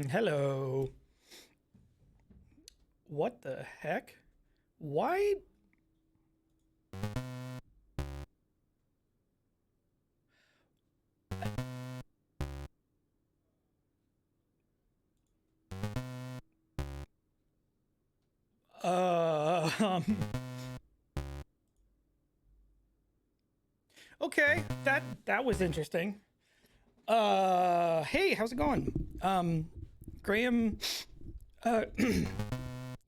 Hello. What the heck? Why? Uh, um, okay, that was interesting. Hey, how's it going? Graham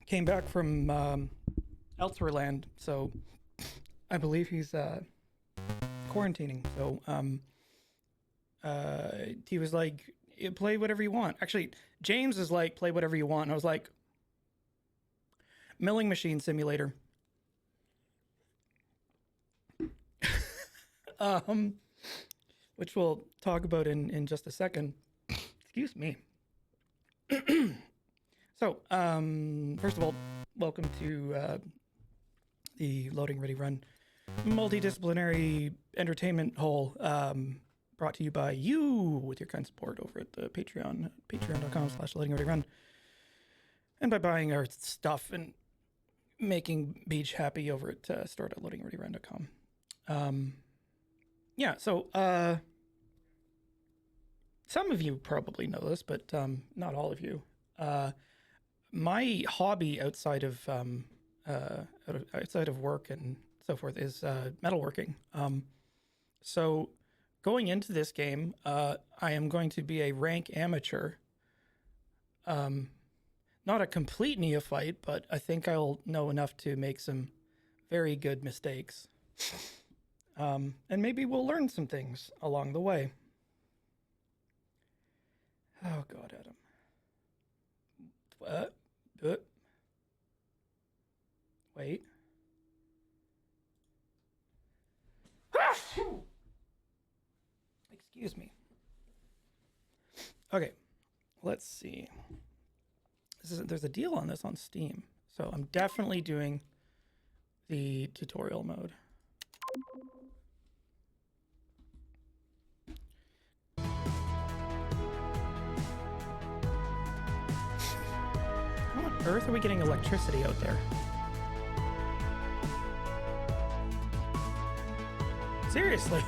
came back from elsewhere land, so I believe he's quarantining. So he was like, play whatever you want. Actually, James is like, play whatever you want. And I was like, milling machine simulator. Which we'll talk about in just a second. Excuse me. So, first of all, welcome to the Loading Ready Run multidisciplinary entertainment hole, brought to you by you with your kind support over at the Patreon, patreon.com/loadingreadyrun, and by buying our stuff and making Beach happy over at store.loadingreadyrun.com. Yeah, so some of you probably know this, but not all of you. My hobby outside of work and so forth is metalworking. So going into this game, I am going to be a rank amateur. Not a complete neophyte, but I think I'll know enough to make some very good mistakes. And maybe we'll learn some things along the way. Oh God, Adam. What? Wait. Excuse me. Okay, let's see. There's a deal on this on Steam, so I'm definitely doing the tutorial mode. How on earth are we getting electricity out there? Seriously.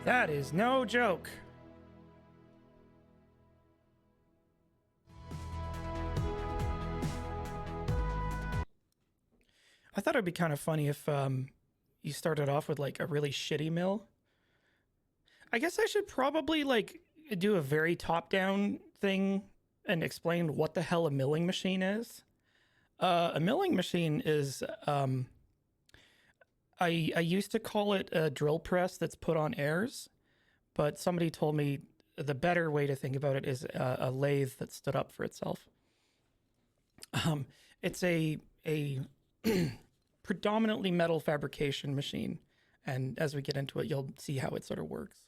That is no joke. I thought it'd be kind of funny if you started off with like a really shitty mill. I guess I should probably like do a very top-down thing and explain what the hell a milling machine is. A milling machine is I used to call it a drill press that's put on airs, but somebody told me the better way to think about it is a lathe that stood up for itself. It's a predominantly metal fabrication machine, and as we get into it, you'll see how it sort of works.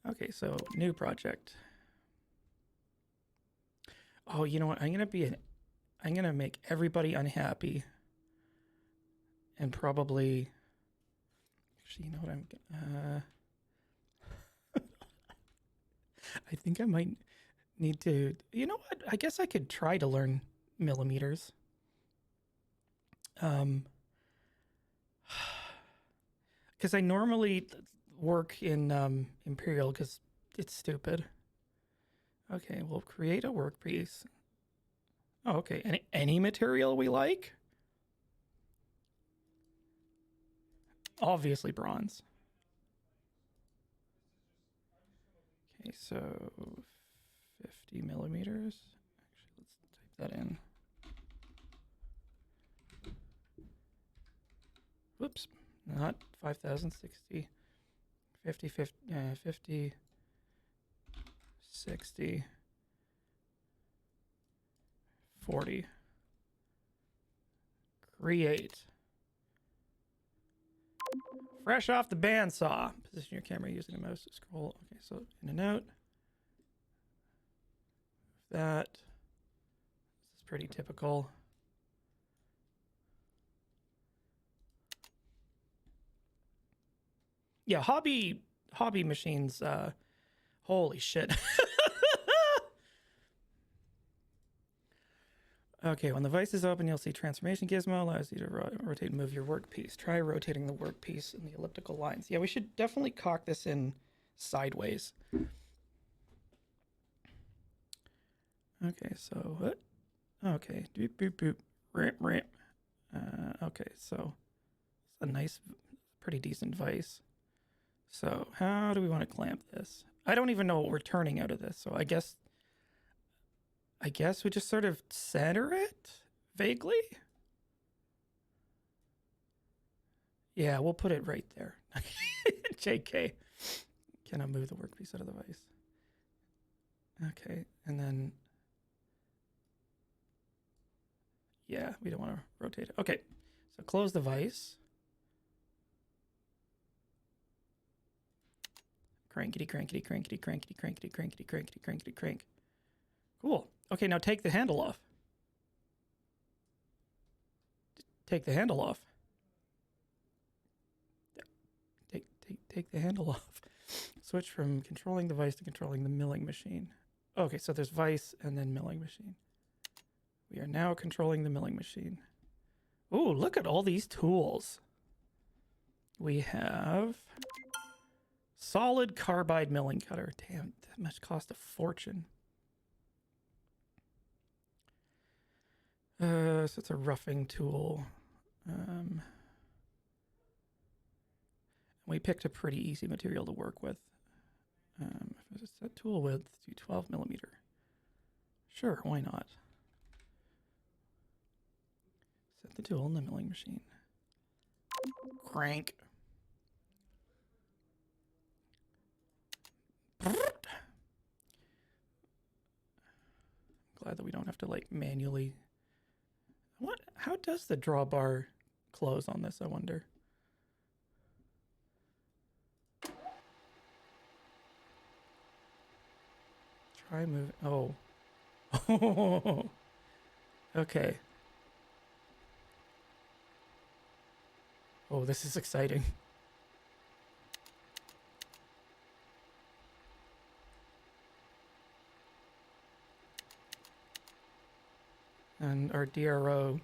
Okay, so new project. Oh, you know what? I'm gonna make everybody unhappy, and probably. Actually, you know what? I think I might need to. You know what? I guess I could try to learn millimeters. Because I normally work in Imperial because it's stupid. Okay, we'll create a workpiece. Oh, okay. Any material we like? Obviously bronze. Okay, so 50 millimeters. Actually, let's type that in. Whoops, not 5,060. 50, 50, 60, 40. Create. Fresh off the bandsaw. Position your camera using the mouse to scroll. Okay, so in and out. That. This is pretty typical. Yeah, hobby machines. Holy shit. Okay, when the vise is open, you'll see transformation gizmo allows you to rotate and move your workpiece. Try rotating the workpiece in the elliptical lines. Yeah, we should definitely cock this in sideways. Okay, so what? Okay, boop, boop, boop. Rip, rip. Okay, so it's a nice, pretty decent vise. So how do we want to clamp this? I don't even know what we're turning out of this, so I guess we just sort of center it vaguely. Yeah, we'll put it right there. JK. Can I move the workpiece out of the vise? Okay, and then yeah, we don't want to rotate it. Okay, so close the vise. Crankety, crankety, crankety, crankety, crankety, crankety, crankety, crankety, crank. Cool. Okay, now take the handle off. Take the handle off. Take the handle off. Switch from controlling the vise to controlling the milling machine. Okay, so there's vise and then milling machine. We are now controlling the milling machine. Ooh, look at all these tools. We have solid carbide milling cutter. Damn, that must cost a fortune. So it's a roughing tool. We picked a pretty easy material to work with. Set tool width to 12 millimeter. Sure, why not? Set the tool in the milling machine. Crank. I'm glad that we don't have to like manually. What? How does the drawbar close on this, I wonder? Try moving. Oh. Okay. Oh, this is exciting. And our DRO,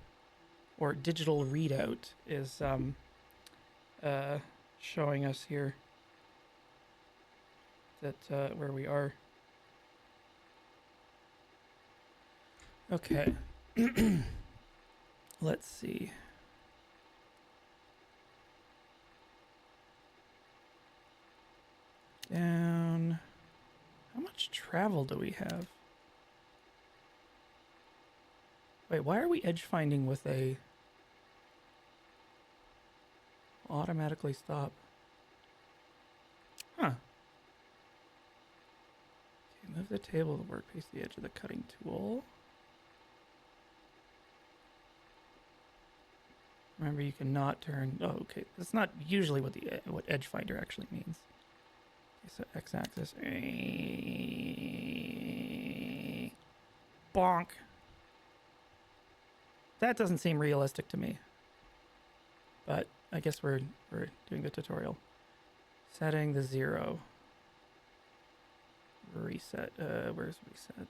or digital readout, is showing us here that where we are. Okay. Let's see. Down. How much travel do we have? Wait, why are we edge finding with a automatically stop? Huh. Okay, move the table of the workpiece to the edge of the cutting tool. Remember, you cannot turn. Oh, okay. That's not usually what edge finder actually means. Okay, so x-axis. Bonk. That doesn't seem realistic to me. But I guess we're doing the tutorial. Setting the 0. Reset. Where's reset?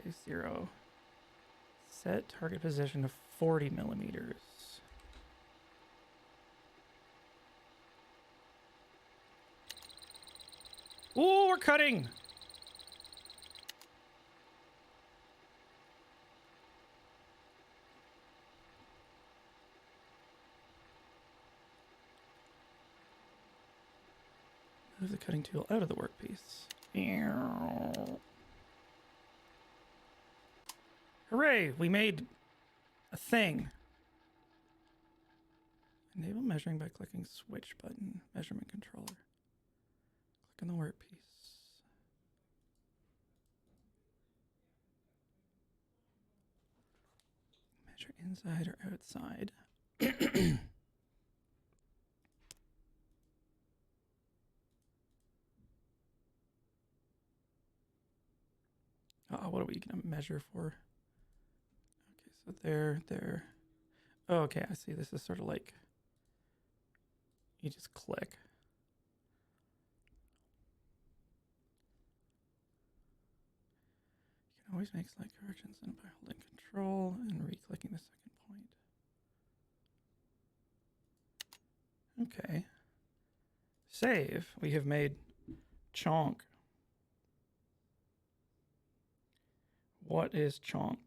Okay, 0. Set target position to 40 millimeters. Ooh, we're cutting! Move the cutting tool out of the workpiece. Hooray! We made a thing. Enable measuring by clicking switch button. Measurement controller. Click on the workpiece. Measure inside or outside. Oh, what are we going to measure for? Okay, so there. Oh, okay, I see. This is sort of like you just click. You can always make slight corrections in by holding Control and re-clicking the second point. Okay. Save. We have made chonk. What is chonk?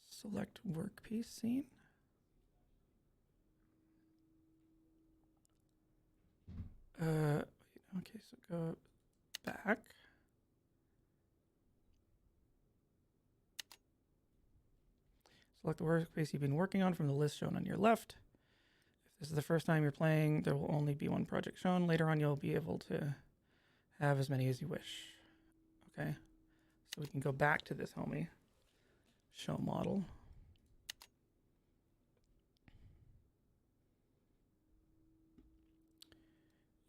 Select workpiece scene. Okay, so go back. Select the workspace you've been working on from the list shown on your left. If this is the first time you're playing, there will only be one project shown. Later on, you'll be able to have as many as you wish. Okay, so we can go back to this homie. Show model.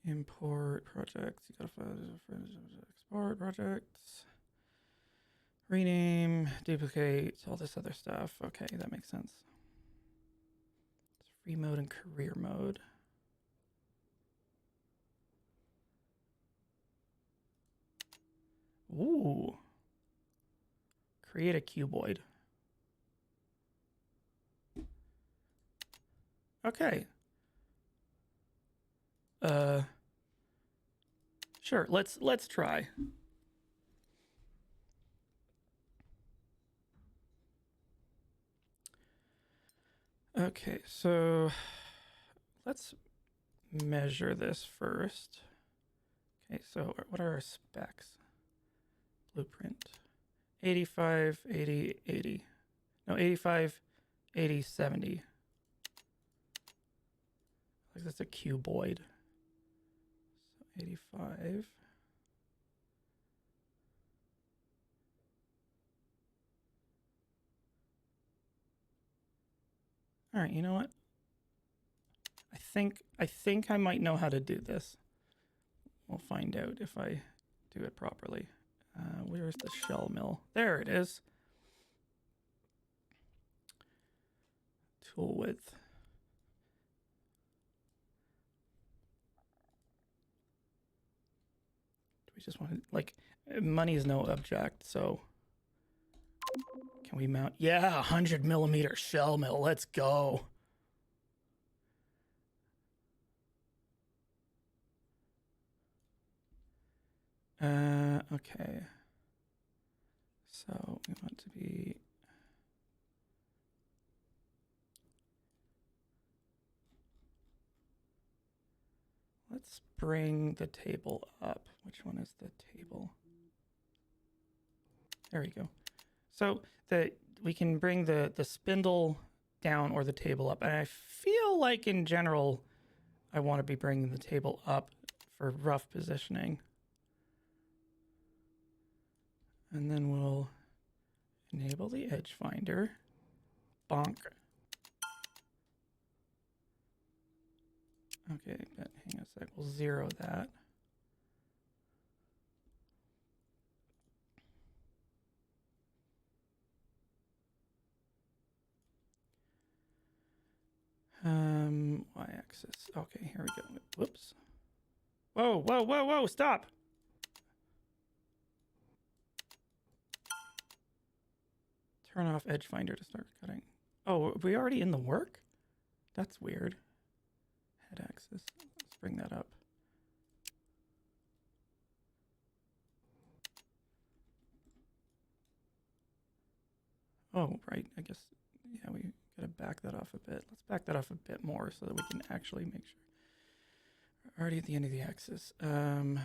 Import projects. You gotta export projects. Rename, duplicate, all this other stuff. Okay, that makes sense. It's free mode and career mode. Ooh. Create a cuboid. Okay. Sure, let's try. Okay, so let's measure this first. Okay, so what are our specs? Blueprint. 85, 80, 80. No, 85, 80, 70. Like that's a cuboid. So 85. All right, you know what? I think I might know how to do this. We'll find out if I do it properly. Where's the shell mill? There it is. Tool width. Do we just want to, like, money is no object, so can we mount? Yeah, 100 millimeter shell mill. Let's go. Okay. So we want to be. Let's bring the table up. Which one is the table? There we go. So we can bring the spindle down or the table up. And I feel like in general, I want to be bringing the table up for rough positioning. And then we'll enable the edge finder. Bonk. Okay, but hang on a sec. We'll zero that. Y-axis. Okay, here we go. Whoops. Whoa, whoa, whoa, whoa, stop. Turn off edge finder to start cutting. Oh, are we already in the work? That's weird. Head axis. Let's bring that up. Oh, right. I guess, yeah, we gotta back that off a bit. Let's back that off a bit more so that we can actually make sure. We're already at the end of the axis. Okay,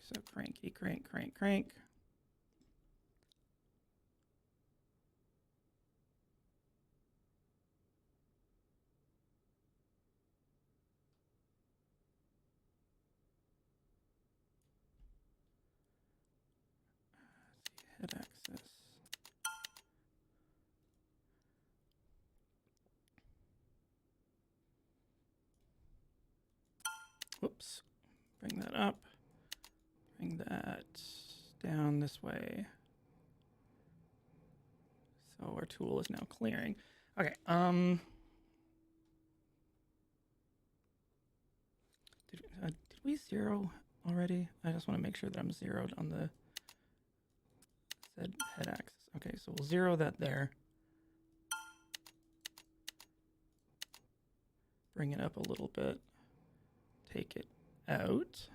so cranky, crank. Whoops. Bring that up. Bring that down this way. So our tool is now clearing. Okay. Did we zero already? I just want to make sure that I'm zeroed on the Z head axis. Okay, so we'll zero that there. Bring it up a little bit. Take it out.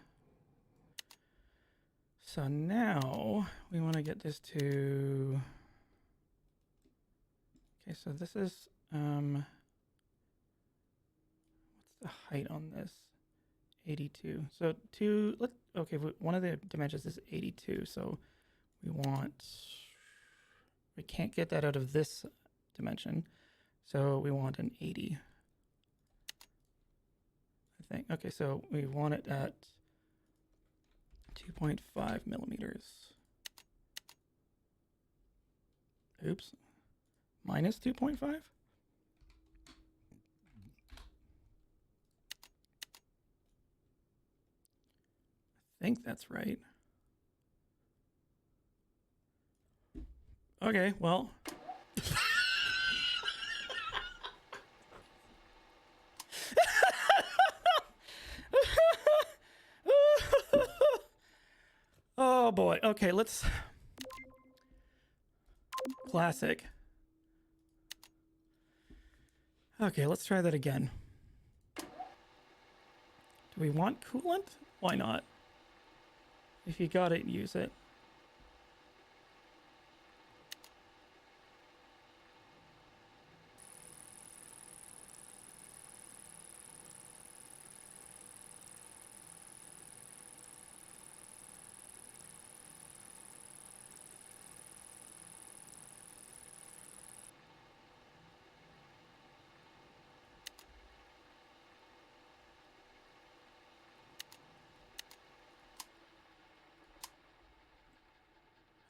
So now we want to get this to... Okay, so this is... what's the height on this? 82. So okay, one of the dimensions is 82. So we can't get that out of this dimension. So we want an 80. I think. Okay, so we want it at 2.5 millimeters. Oops. Minus 2.5? I think that's right. Okay, well. Oh boy. Okay, let's... Classic. Okay, let's try that again. Do we want coolant? Why not? If you got it, use it.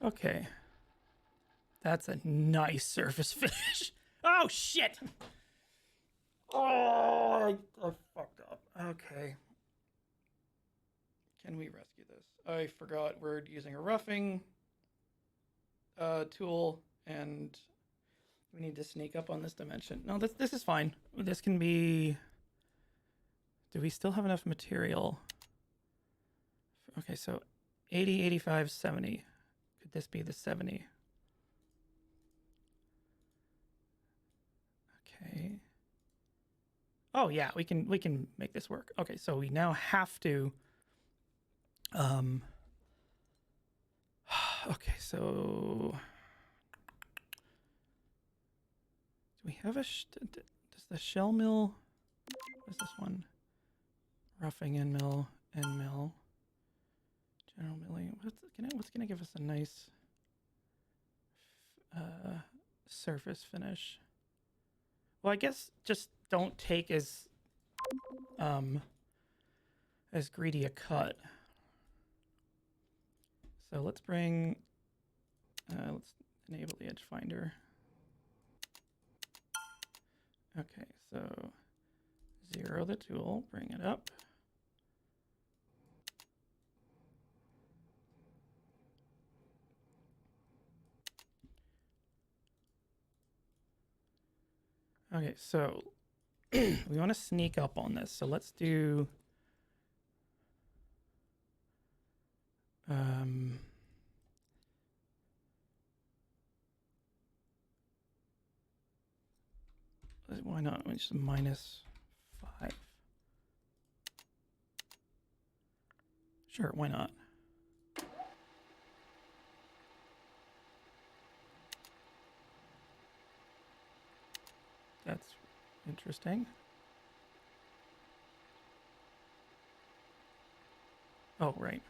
Okay. That's a nice surface finish. Oh, shit! Oh, I fucked up. Okay. Can we rescue this? I forgot we're using a roughing tool, and we need to sneak up on this dimension. No, this is fine. This can be... Do we still have enough material? Okay, so 80, 85, 70. Could this be the 70? Okay. Oh yeah, we can make this work. Okay, so we now have to okay, so do we have a does the shell mill, what is this one? Roughing end mill, general milling. What's gonna give us a nice surface finish? Well, I guess just don't take as greedy a cut. So let's bring, let's enable the edge finder. Okay, so zero the tool, bring it up. Okay, so we want to sneak up on this. So let's do why not? Just -5. Sure, why not? That's interesting. Oh, right.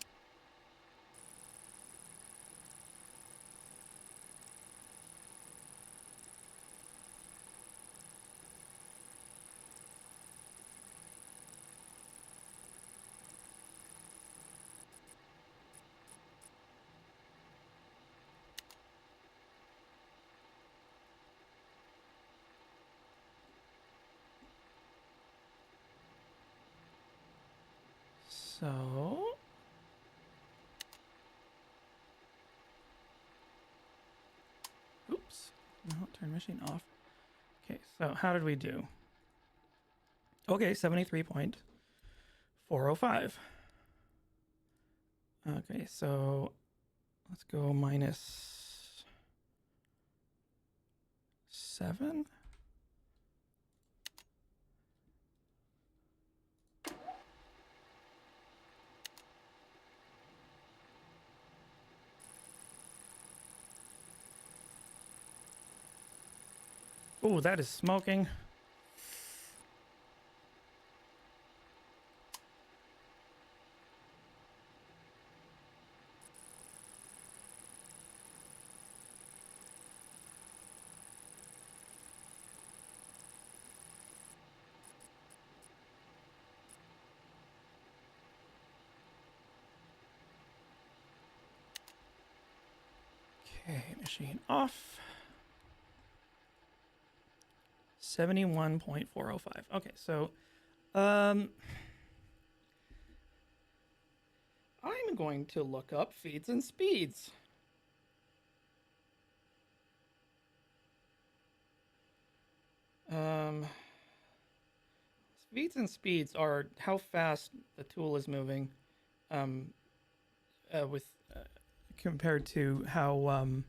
So oops. No, turn machine off. Okay, so how did we do? Okay, 73.405. Okay, so let's go minus 7. Oh, that is smoking. Okay, machine off. 71.405. Okay, so I'm going to look up feeds and speeds. Speeds and speeds are how fast the tool is moving, with compared to how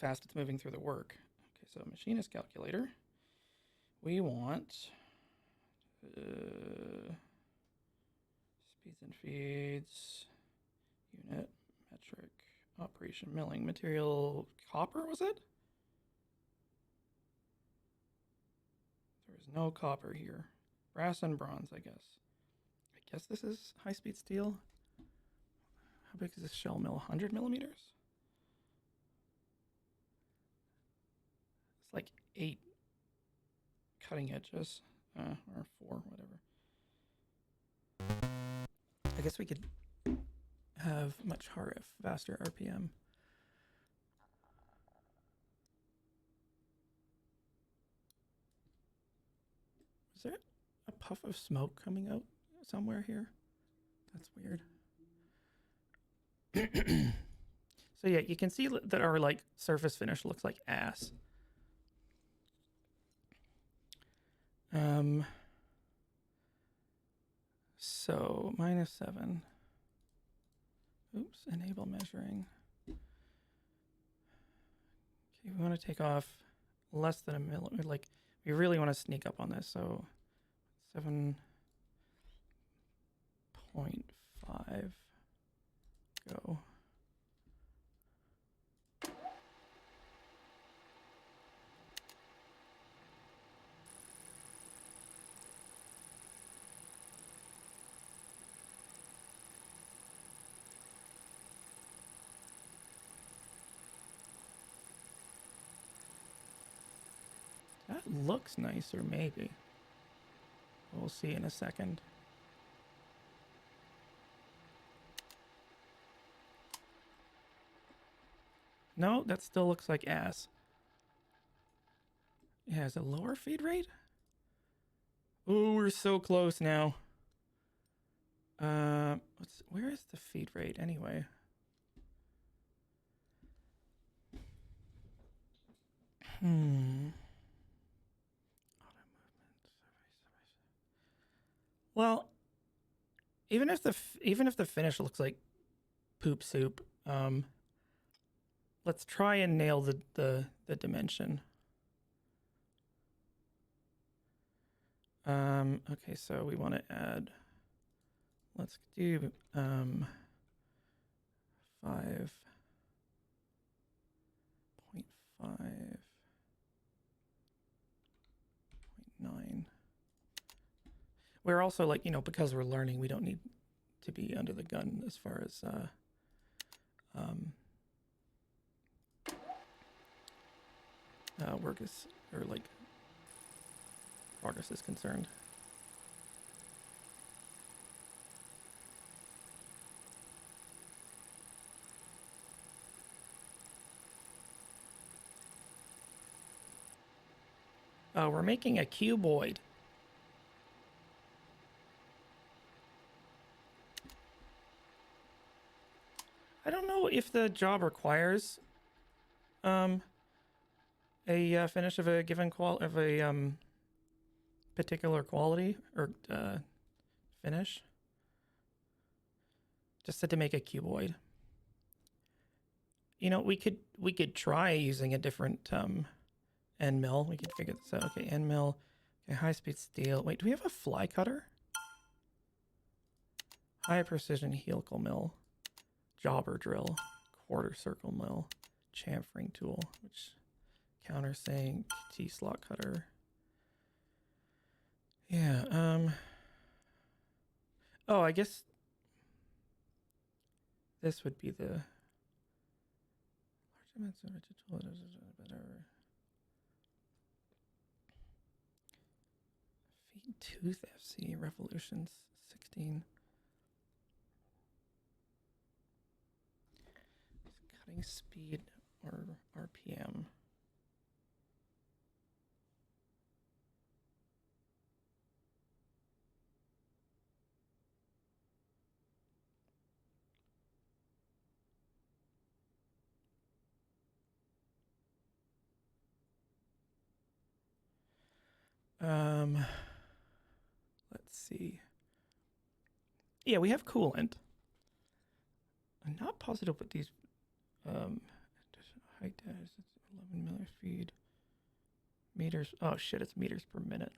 fast it's moving through the work. Okay, so machinist calculator. We want speeds and feeds, unit, metric, operation, milling, material, copper, was it? There is no copper here. Brass and bronze, I guess. I guess this is high-speed steel. How big is this shell mill? 100 millimeters? It's like 8 cutting edges, or 4, whatever. I guess we could have much harder, faster RPM. Is there a puff of smoke coming out somewhere here? That's weird. So yeah, you can see that our like surface finish looks like ass. So -7. Oops, enable measuring. Okay, we want to take off less than a millimeter. Like, we really want to sneak up on this. So 7.5 go. That looks nicer, maybe. We'll see in a second. No, that still looks like ass. It has a lower feed rate? Oh, we're so close now. Where is the feed rate anyway? Well, even if the finish looks like poop soup, let's try and nail the dimension. Okay, so we want to add. Let's do 5.5.9. We're also like, because we're learning, we don't need to be under the gun as far as work is, or like progress is concerned. We're making a cuboid. I don't know if the job requires a finish of a given particular quality or finish. Just said to make a cuboid. You know, we could try using a different end mill. We could figure this out. Okay, end mill. Okay, high speed steel. Wait, do we have a fly cutter? High precision helical mill, jobber drill, quarter circle mill, chamfering tool, which countersink, T-slot cutter. Yeah, oh, I guess this would be the large amounts of better. Feed tooth FC revolutions 16. Cutting speed or RPM. Let's see. Yeah, we have coolant. I'm not positive what these height is. It's 11 millifeet meters. Oh shit, it's meters per minute.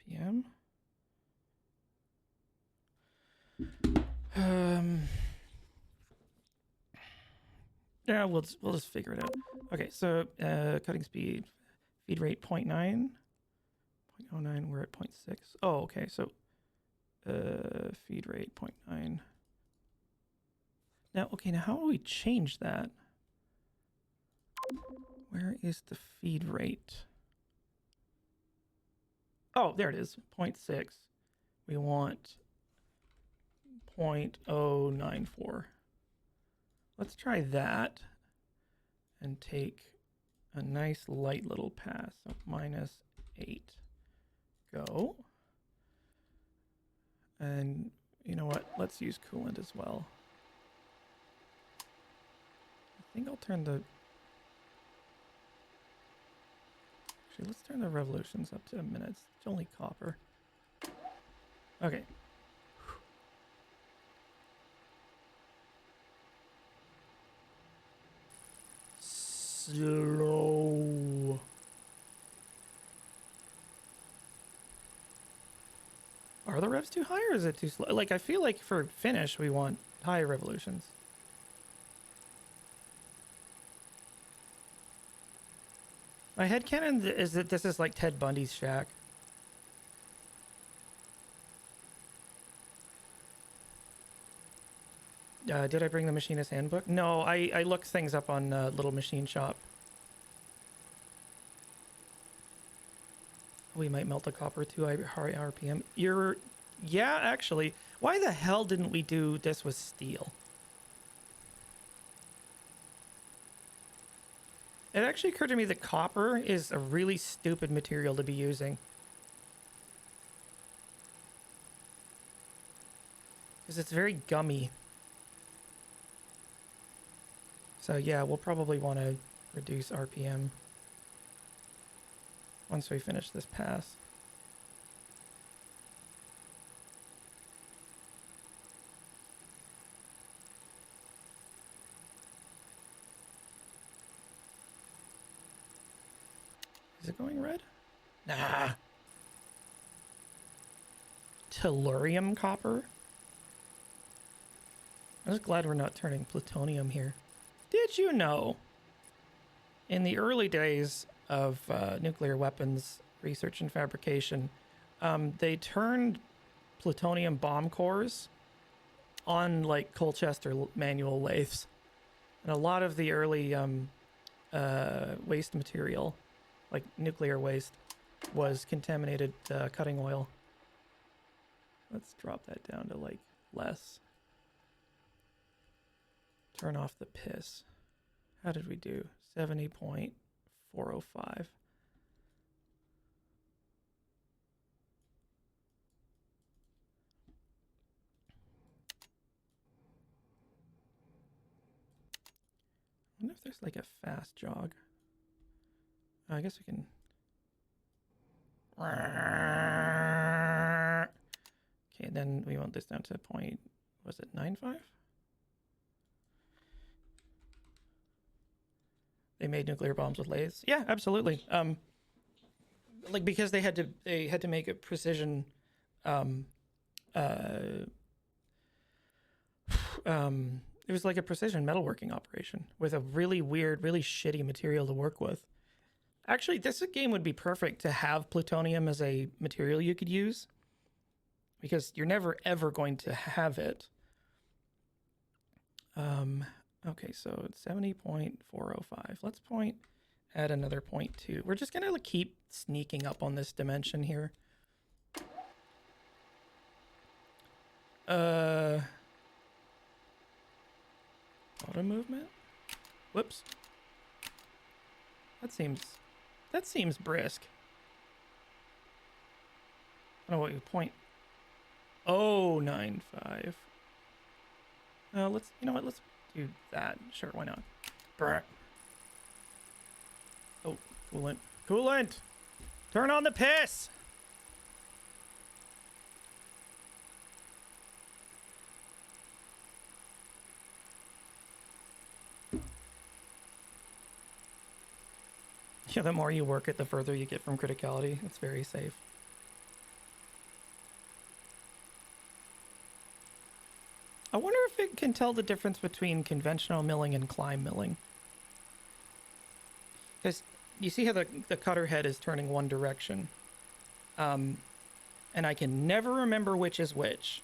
FPM. Yeah, we'll just figure it out. Okay, so cutting speed, feed rate 0.9, 0.09. We're at 0.6. Oh, okay. So feed rate 0.9. Now, okay. Now, how do we change that? Where is the feed rate? Oh, there it is. 0.6. We want 0.094. Let's try that and take a nice light little pass. So -8. Go. And you know what? Let's use coolant as well. I think I'll turn the... Actually, let's turn the revolutions up to minutes. It's only copper. Okay. Slow. Are the revs too high or is it too slow? Like, I feel like for finish, we want high revolutions. My headcanon is that this is like Ted Bundy's shack. Did I bring the machinist handbook? No, I looked things up on Little Machine Shop. We might melt the copper to high RPM. Yeah, actually. Why the hell didn't we do this with steel? It actually occurred to me that copper is a really stupid material to be using. Because it's very gummy. So yeah, we'll probably want to reduce RPM once we finish this pass. Is it going red? Nah. Tellurium copper? I'm just glad we're not turning plutonium here. Did you know, in the early days of nuclear weapons research and fabrication, they turned plutonium bomb cores on like Colchester manual lathes. And a lot of the early waste material, like nuclear waste, was contaminated cutting oil. Let's drop that down to like less. Turn off the piss. How did we do? 70.405. I wonder if there's like a fast jog. I guess we can. Okay, then we want this down to point, was it 9.5? They made nuclear bombs with lathes. Yeah, absolutely. Like because they had to make a precision it was like a precision metalworking operation with a really weird, really shitty material to work with. Actually, this game would be perfect to have plutonium as a material you could use because you're never ever going to have it. Okay, so it's 70.405. Let's add another 0.2. We're just gonna keep sneaking up on this dimension here. Auto movement? Whoops. That seems brisk. I don't know what you point. Oh, 9.5. Let's, you know what, let's do that. Sure, why not? Brr. Oh, coolant. Coolant! Turn on the piss! Yeah, the more you work it, the further you get from criticality. It's very safe. I wonder if it can tell the difference between conventional milling and climb milling. Because you see how the cutter head is turning one direction. And I can never remember which is which.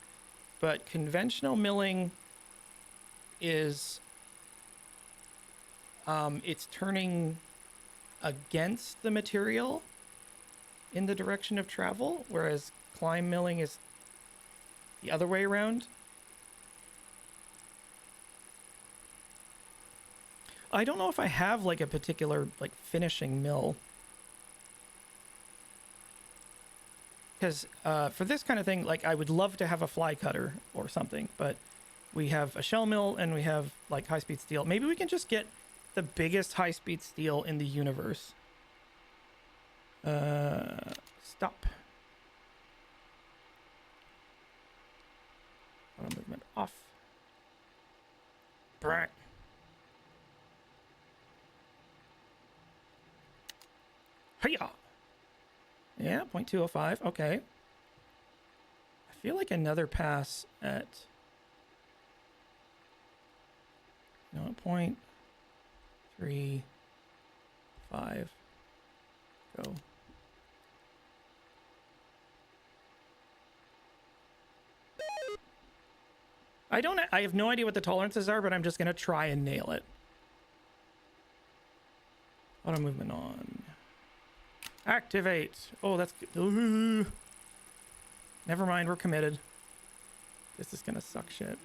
But conventional milling is... it's turning against the material in the direction of travel, whereas climb milling is the other way around. I don't know if I have like a particular like finishing mill. Because for this kind of thing, like I would love to have a fly cutter or something, but we have a shell mill and we have like high-speed steel. Maybe we can just get the biggest high-speed steel in the universe. Stop. Auto movement off. Brrr. Hiya! Yeah, 0.205. Okay. I feel like another pass at... No, 0.35. Go. I have no idea what the tolerances are, but I'm just going to try and nail it. Auto movement on. Activate. Oh, that's good. Never mind, we're committed. This is going to suck shit.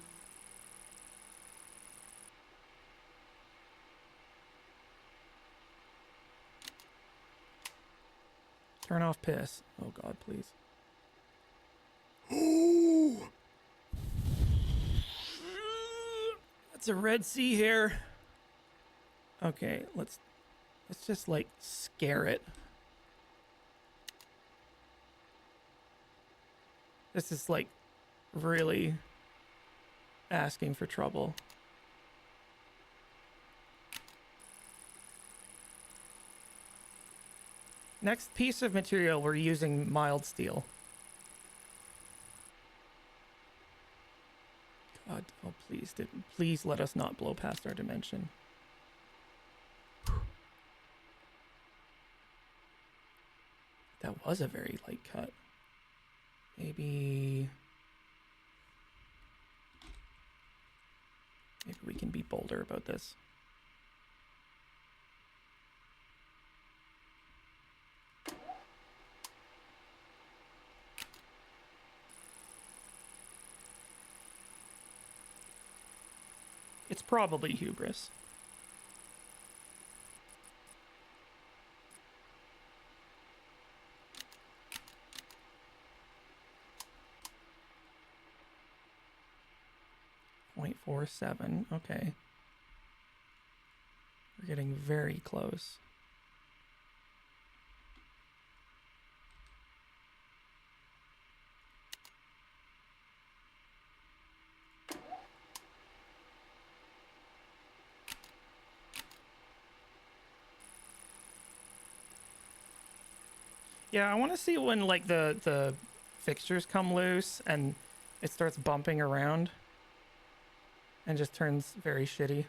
Turn off piss. Oh god, please. That's a Red Sea here. Okay, let's just like scare it. This is like really asking for trouble. Next piece of material, we're using mild steel. God, oh please let us not blow past our dimension. That was a very light cut. Maybe we can be bolder about this. It's probably hubris. 0.47. Okay. We're getting very close. Yeah, I want to see when like the fixtures come loose and it starts bumping around and just turns very shitty.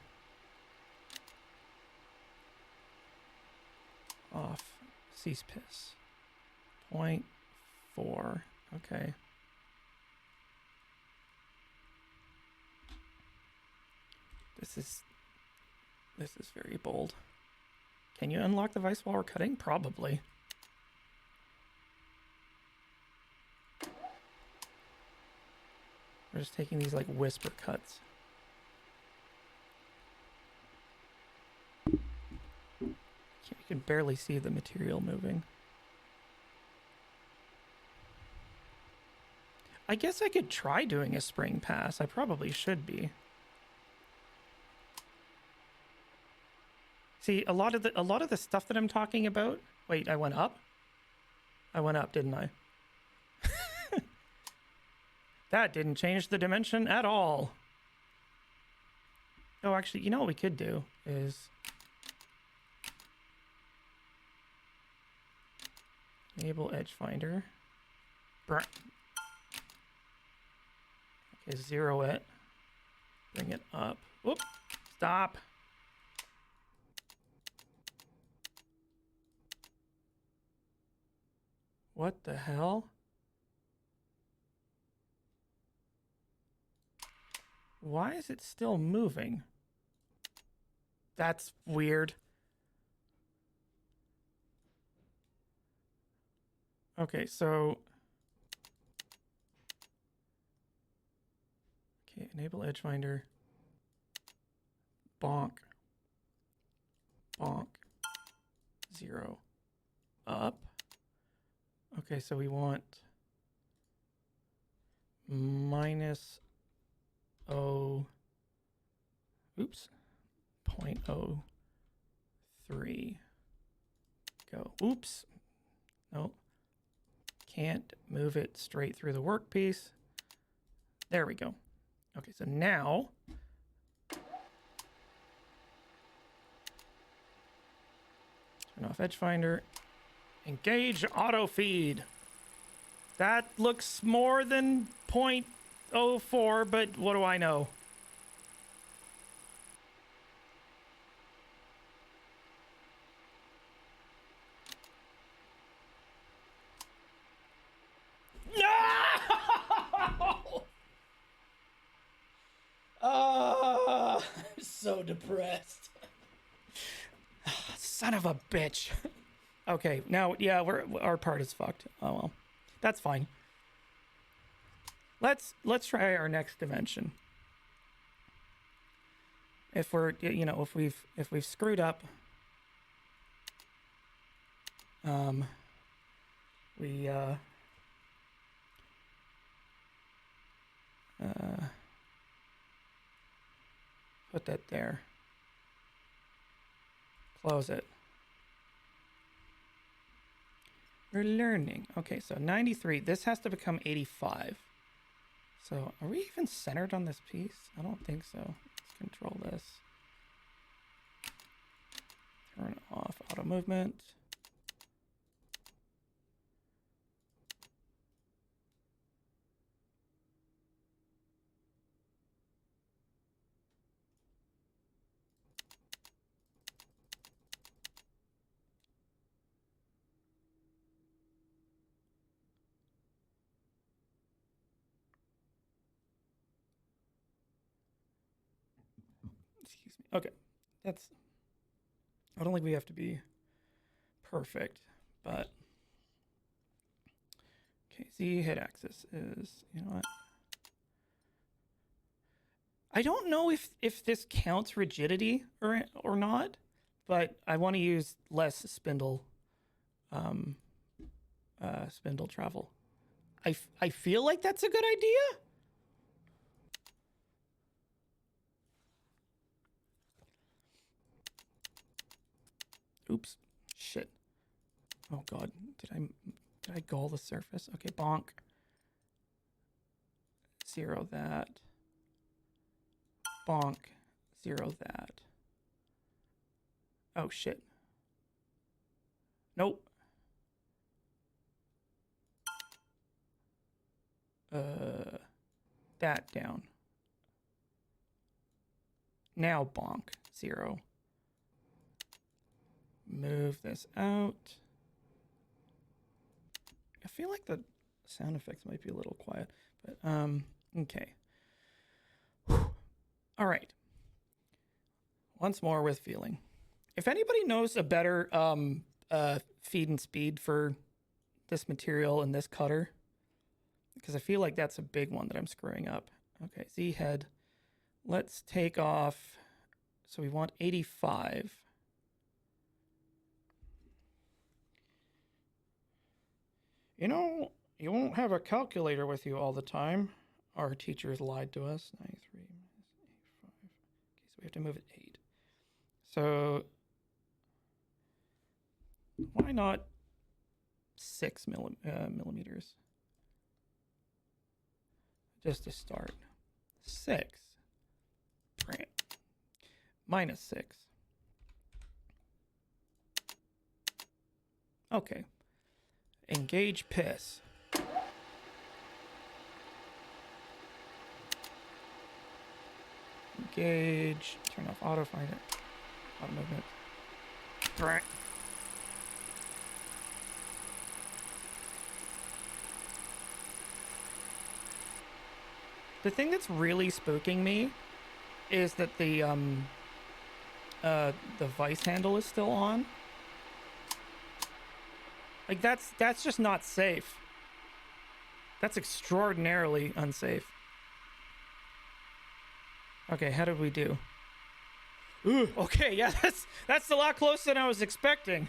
Off. Cease piss. 0.4. Okay. This is very bold. Can you unlock the vice while we're cutting? Probably. We're just taking these like whisper cuts. You can barely see the material moving. I guess I could try doing a spring pass. I probably should be. See, a lot of the stuff that I'm talking about. Wait, I went up? I went up, didn't I? That didn't change the dimension at all. Oh, actually, you know what we could do is enable edge finder. Okay, zero it. Bring it up. Whoop! Stop. What the hell? Why is it still moving? That's weird. Okay, so... Okay, enable edge finder. Bonk. Bonk. Zero. Up. Okay, so we want minus O, oops, 0.03. Go. Oops. No. Can't move it straight through the workpiece. There we go. Okay, so now turn off edge finder. Engage auto feed. That looks more than 0.04, but what do I know? No! I'm so depressed. Son of a bitch. Okay, now, yeah, our part is fucked. Oh well, that's fine. Let's try our next dimension. If we're, you know, if we've screwed up, we put that there. Close it. We're learning. Okay, so 93. This has to become 85. So are we even centered on this piece? I don't think so. Let's control this. Turn off auto movement. Excuse me. Okay, that's. I don't think we have to be perfect, but okay. Z hit axis is, you know what? I don't know if this counts rigidity or not, but I want to use less spindle spindle travel. I feel like that's a good idea. Oops. Shit. Oh god. Did I gull the surface? Okay, bonk. 0 that. Bonk. 0 that. Oh shit. Nope. That down. Now bonk. 0. Move this out. I feel like the sound effects might be a little quiet, but okay. Whew. All right. Once more with feeling. If anybody knows a better feed and speed for this material and this cutter, because I feel like that's a big one that I'm screwing up. Okay, Z head. Let's take off. So we want 85. You know, you won't have a calculator with you all the time. Our teachers lied to us. 93 minus 85. Okay, so we have to move it 8. So why not 6 millimeters? Just to start. 6. Right. Minus 6. Okay. Engage piss. Engage. Turn off auto finder. Auto movement. Right. The thing that's really spooking me is that the vice handle is still on. Like that's just not safe. That's extraordinarily unsafe. Okay, how did we do? Ooh, okay, yeah, that's a lot closer than I was expecting.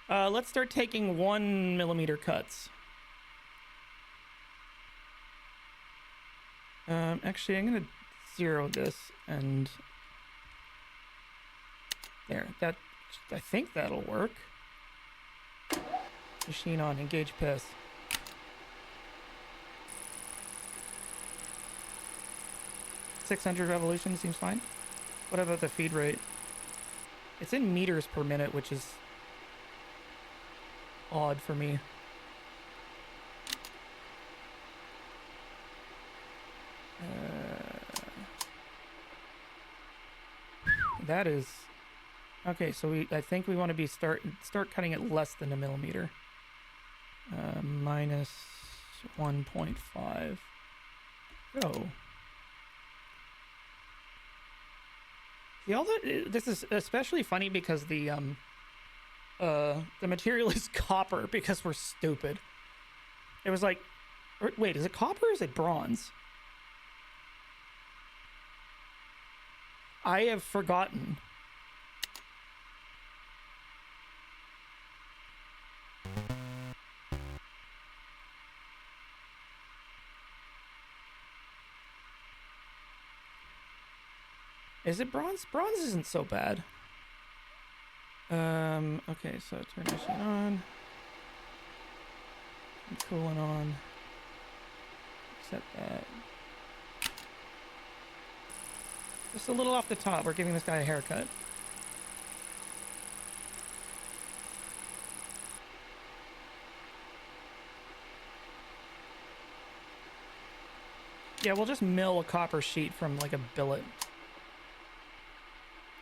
Let's start taking 1 millimeter cuts. Actually, I'm gonna 0 this and there. That I think that'll work. Machine on, engage piss. .600 revolutions seems fine. What about the feed rate? It's in meters per minute, which is odd for me. That is okay. So I think we want to be start cutting it less than 1 millimeter. Minus 1.5. Go. See, all that this is especially funny because the material is copper because we're stupid. It was like, wait, is it copper or is it bronze? I have forgotten. Is it bronze? Bronze isn't so bad. Okay, so turn machine on. Coolant on. Set that. Just a little off the top. We're giving this guy a haircut. Yeah, we'll just mill a copper sheet from like a billet.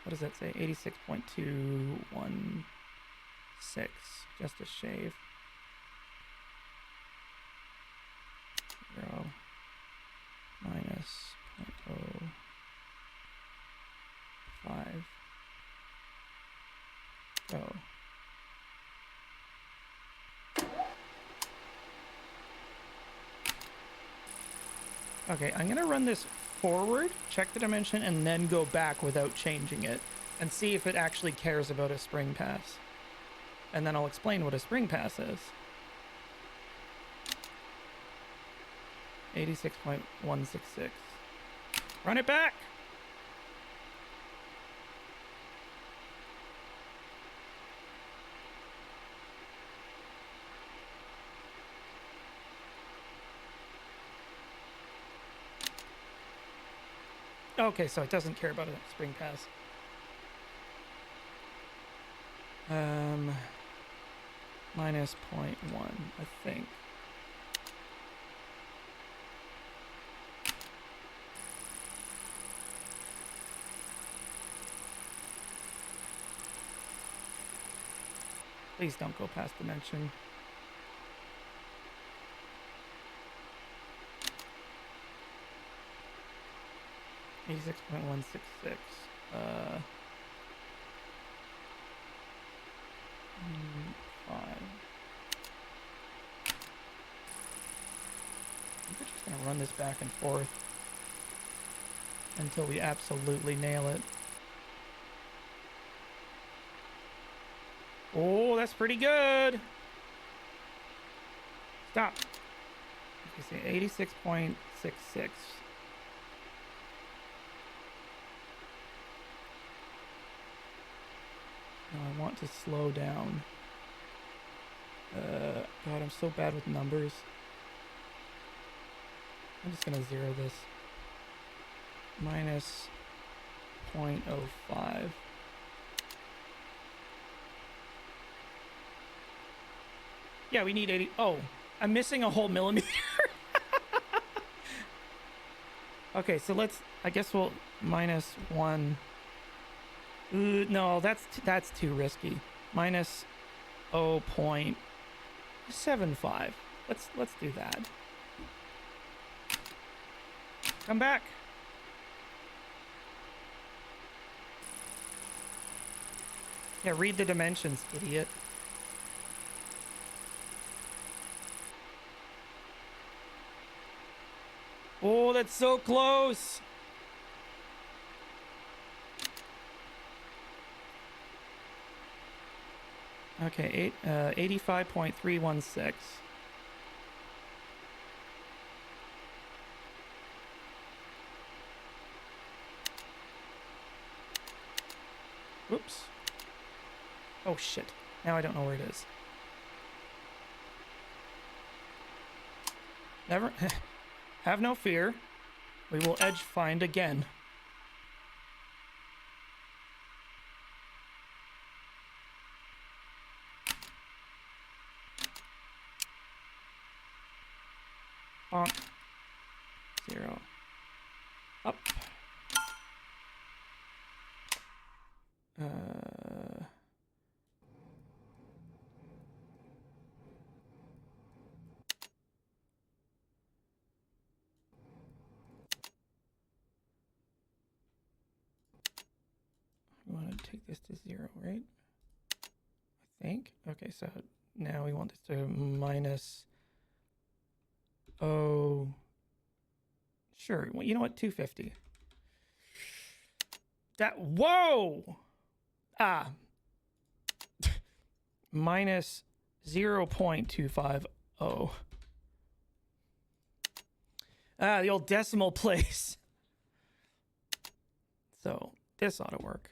What does that say? 86.216. Just a shave. 0 minus 0.05. Go. Okay, I'm gonna run this forward, check the dimension, and then go back without changing it, and see if it actually cares about a spring pass. And then I'll explain what a spring pass is. 86.166. Run it back! Okay, so it doesn't care about a spring pass. Minus 0.1, I think. Please don't go past dimension. $86.166. 5. We're just gonna run this back and forth until we absolutely nail it. Oh, that's pretty good. Stop. Okay, see, 86.66. Now I want to slow down. God, I'm so bad with numbers. I'm just gonna zero this. Minus 0.05. Yeah, we need 80. Oh, I'm missing a whole millimeter. Okay, so let's, I guess we'll minus 1. No, that's too risky. Minus 0.75. Let's do that. Come back. Yeah, read the dimensions, idiot. Oh, that's so close. Okay, 85.316. Whoops. Oh shit. Now I don't know where it is. Never. Have no fear. We will edge find again. Bonk. 0. Up. We want to take this to 0, right? I think. Okay, so now we want this to minus. Oh. Sure. Well, you know what? 250. That. Whoa! Ah. Minus 0.250. Ah, the old decimal place. So this ought to work.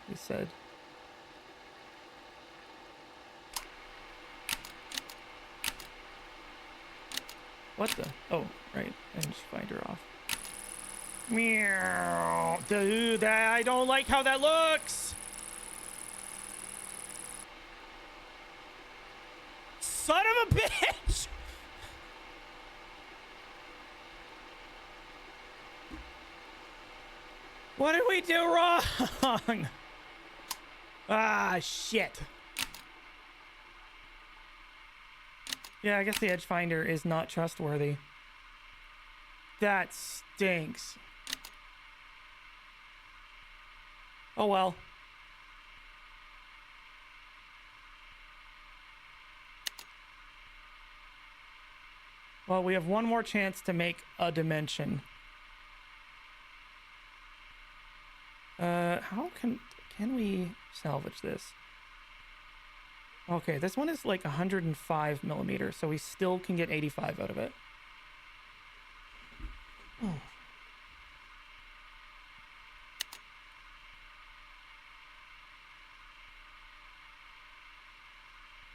He said. What the? Oh, right. Edge finder off. Meow. Dude, I don't like how that looks. Son of a bitch. What did we do wrong? Ah, shit. Yeah, I guess the edge finder is not trustworthy. That stinks. Oh well. Well, we have one more chance to make a dimension. How can we salvage this? Okay, this one is like 105 millimeters, so we still can get 85 out of it. Oh.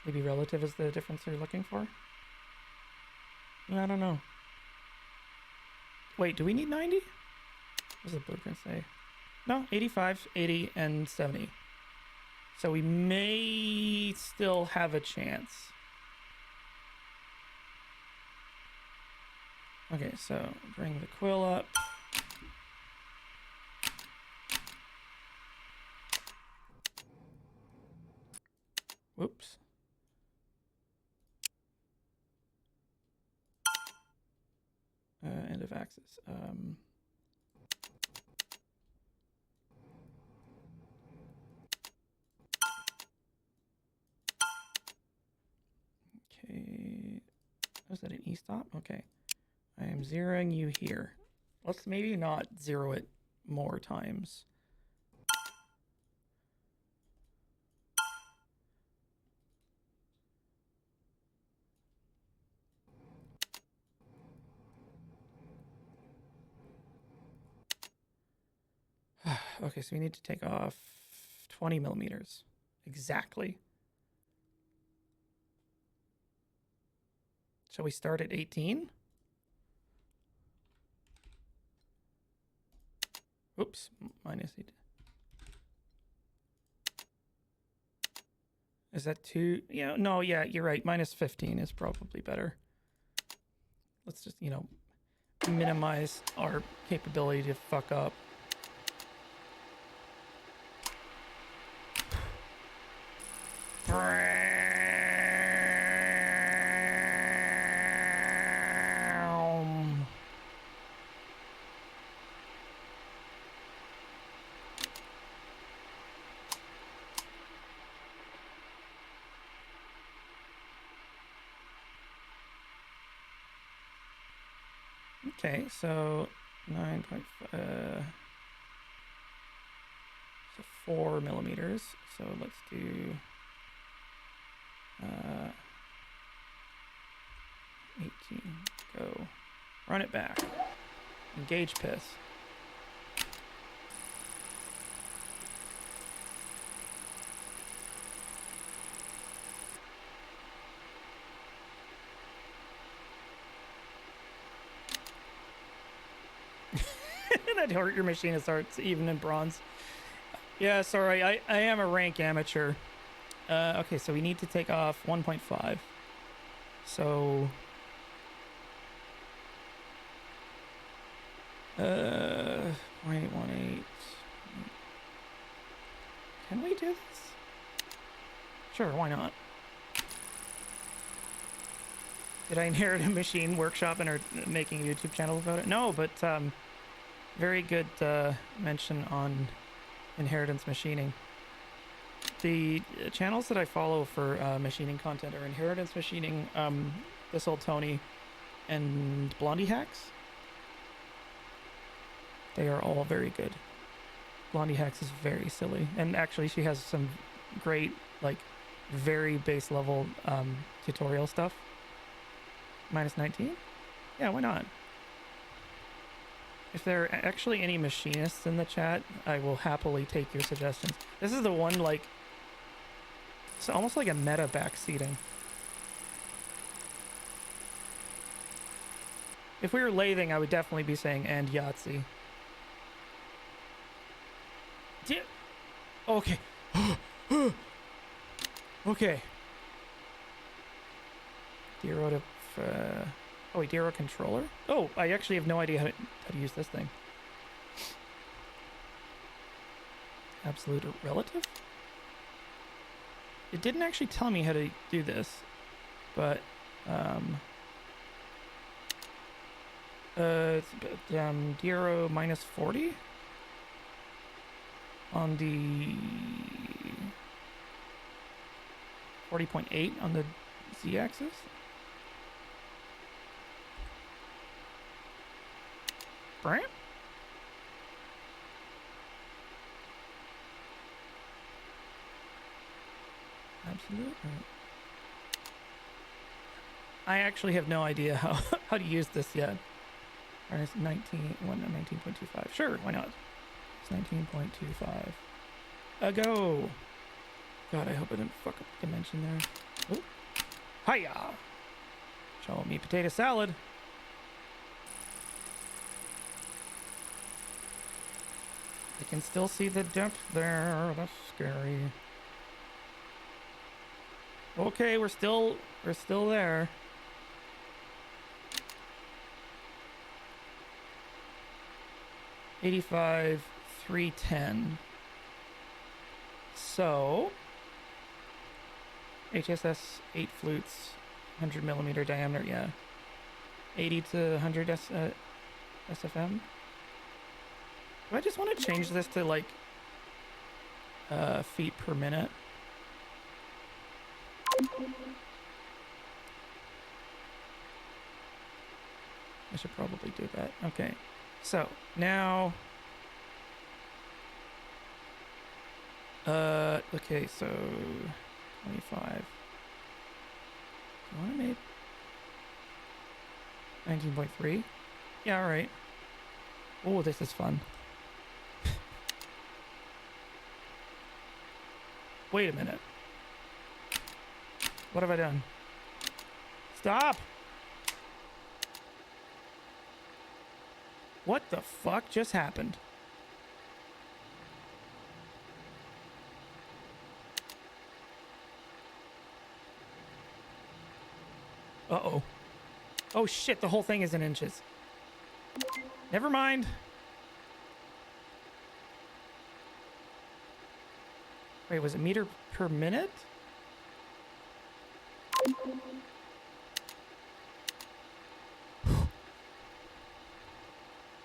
Maybe relative is the difference you're looking for? I don't know. Wait, do we need 90? What does the blueprint say? No, 85, 80, and 70. So we may still have a chance. Okay, so bring the quill up. Whoops. End of axis. Okay. Was that an E-stop? Okay. I am zeroing you here. Let's maybe not zero it more times. Okay, so we need to take off 20 millimeters. Exactly. Shall we start at 18? Oops, minus 8. Is that too? Yeah, no, yeah, you're right. Minus 15 is probably better. Let's just, you know, minimize our capability to fuck up. Okay, so 9.5, so 4 millimeters. So let's do 18. Go. Run it back. Engage piss. That hurt your machinist starts even in bronze. Yeah, sorry, I am a rank amateur. Okay, so we need to take off 1.5. So 0.18. Can we do this? Sure, why not? Did I inherit a machine workshop and are making a YouTube channel about it? No, but very good mention on inheritance machining. The channels that I follow for machining content are Inheritance Machining, This Old Tony, and Blondie Hacks. They are all very good. Blondie Hacks is very silly, and actually she has some great, like, very base level tutorial stuff. Minus 19? Yeah, why not? If there are actually any machinists in the chat, I will happily take your suggestions. This is the one, like, it's almost like a meta backseating. If we were lathing, I would definitely be saying and Yahtzee. Okay. Okay. Dero to... oh wait, Dero controller? Oh, I actually have no idea how to use this thing. Absolute relative? It didn't actually tell me how to do this, but it's Dero minus 40 on the 40.8 on the z-axis. Right? Absolutely. I actually have no idea how to use this yet. Alright, it's 19.25. Sure, why not? It's 19.25. Go! God, I hope I didn't fuck up the dimension there. Oh. Hiya! Show me potato salad. I can still see the depth there. That's scary. Okay, we're still there. $85, $310. So HSS 8 flutes, 100 millimeter diameter, yeah. 80 to 100 SFM. Do I just want to change this to like feet per minute? I should probably do that. Okay, so now okay, so 25. I want to make 19.3. Yeah, all right. Oh, this is fun. Wait a minute. What have I done? Stop! What the fuck just happened? Uh-oh. Oh shit, the whole thing is in inches. Never mind. Wait, was it meter per minute?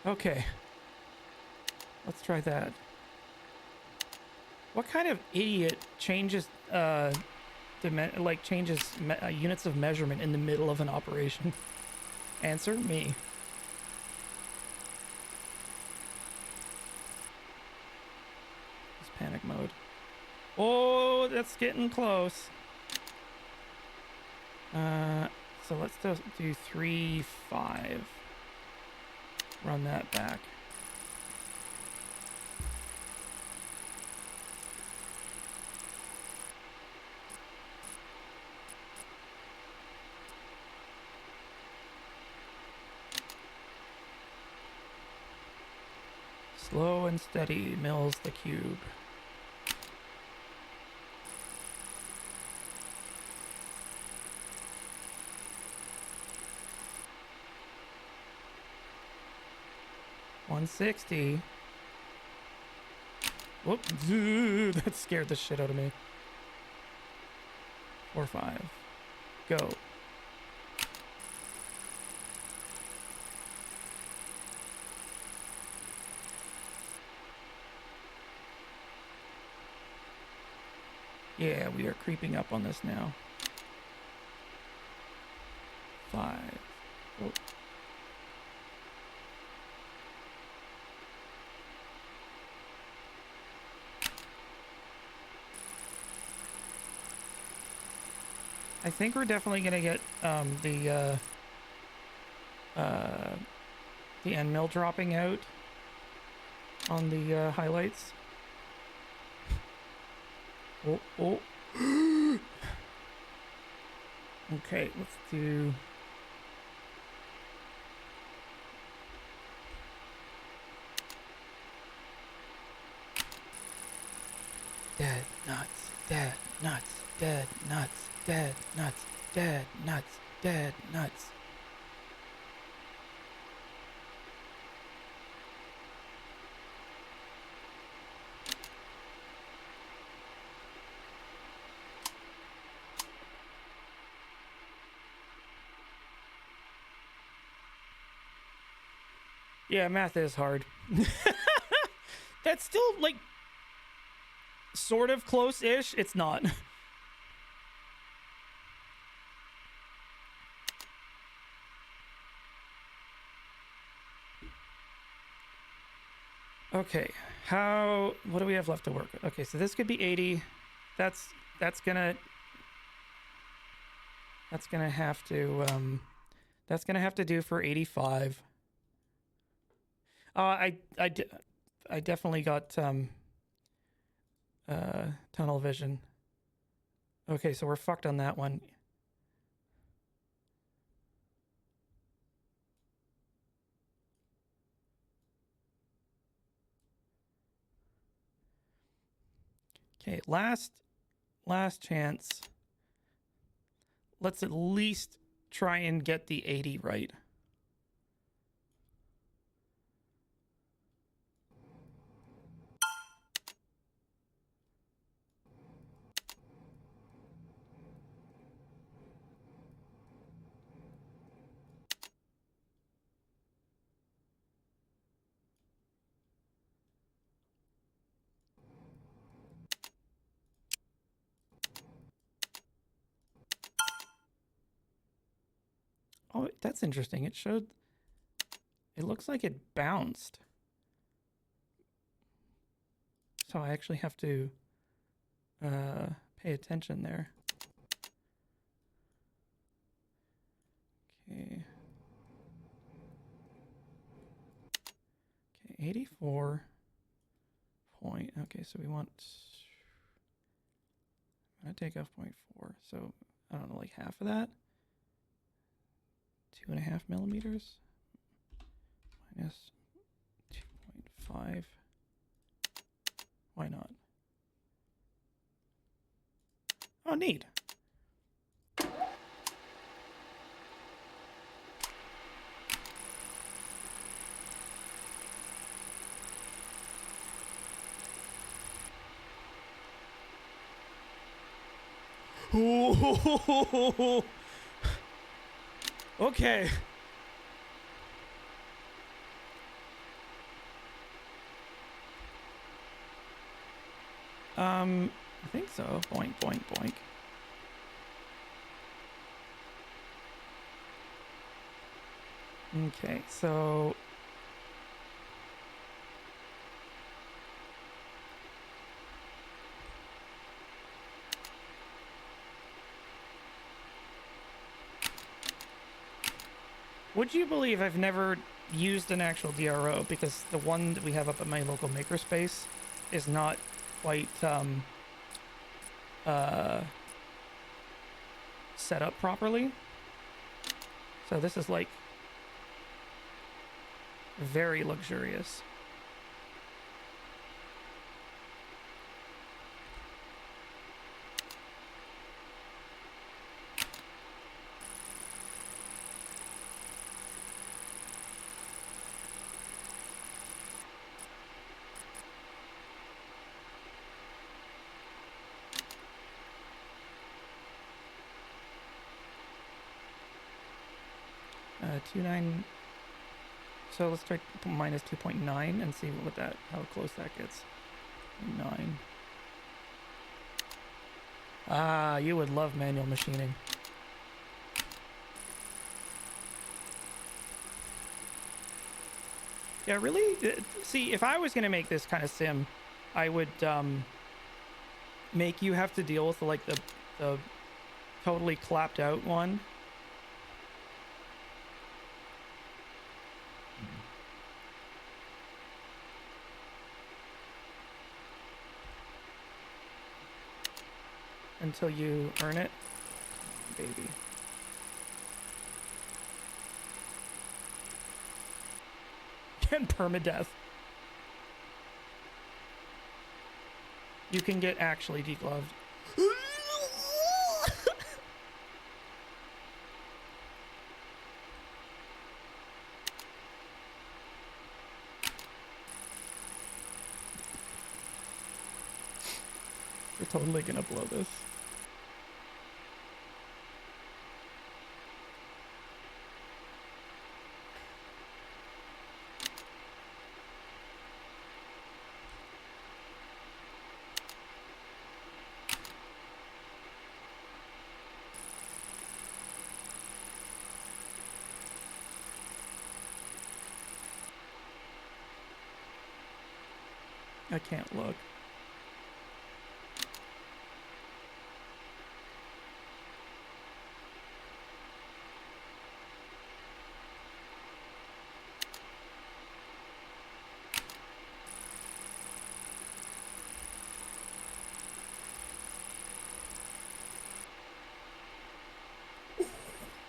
Okay. Let's try that. What kind of idiot changes units of measurement in the middle of an operation? Answer me. It's panic mode. Oh, that's getting close. So let's do 3.5. Run that back. Slow and steady mills the cube. $160. Whoop. That scared the shit out of me. 4.5. Go. Yeah, we are creeping up on this now. 5. Oh. I think we're definitely gonna get the end mill dropping out on the highlights. Oh, oh. Okay, let's do... Dead nuts, dead nuts, dead nuts, dead nuts, dead nuts, dead nuts. Yeah, math is hard. That's still, like, sort of close-ish. It's not. Okay, what do we have left to work with? Okay, so this could be 80. That's gonna have to do for 85. I definitely got tunnel vision. Okay, so we're fucked on that one. Okay, last chance. Let's at least try and get the 80 right. Oh, that's interesting. It showed... It looks like it bounced. So I actually have to pay attention there. Okay. Okay, 84 point. Okay, so we want... I'm going to take off 0.4. So, I don't know, like half of that? 2.5 millimeters? Minus 2.5. Why not? Oh, neat. Ooh. Okay. I think so. Boink, boink, boink. Okay, so... Would you believe I've never used an actual DRO, because the one that we have up at my local makerspace is not quite set up properly. So this is like very luxurious. So let's try minus 2.9 and see what that, how close that gets. 9. Ah, you would love manual machining. Yeah, really? See, if I was going to make this kind of sim, I would make you have to deal with like the totally clapped out one. Until you earn it. Baby. And permadeath. You can get actually degloved. We're totally gonna blow this. I can't look.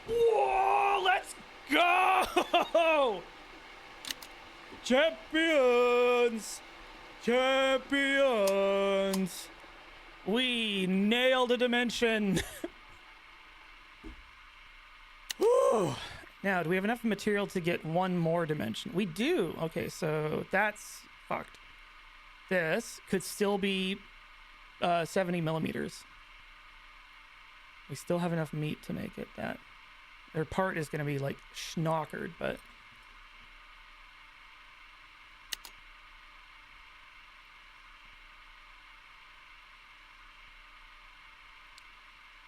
Whoa, let's go! Champions! Champions! We nailed a dimension. Whew. Now, do we have enough material to get one more dimension? We do. Okay, so that's fucked. This could still be 70 millimeters. We still have enough meat to make it that. Their part is going to be like schnockered, but...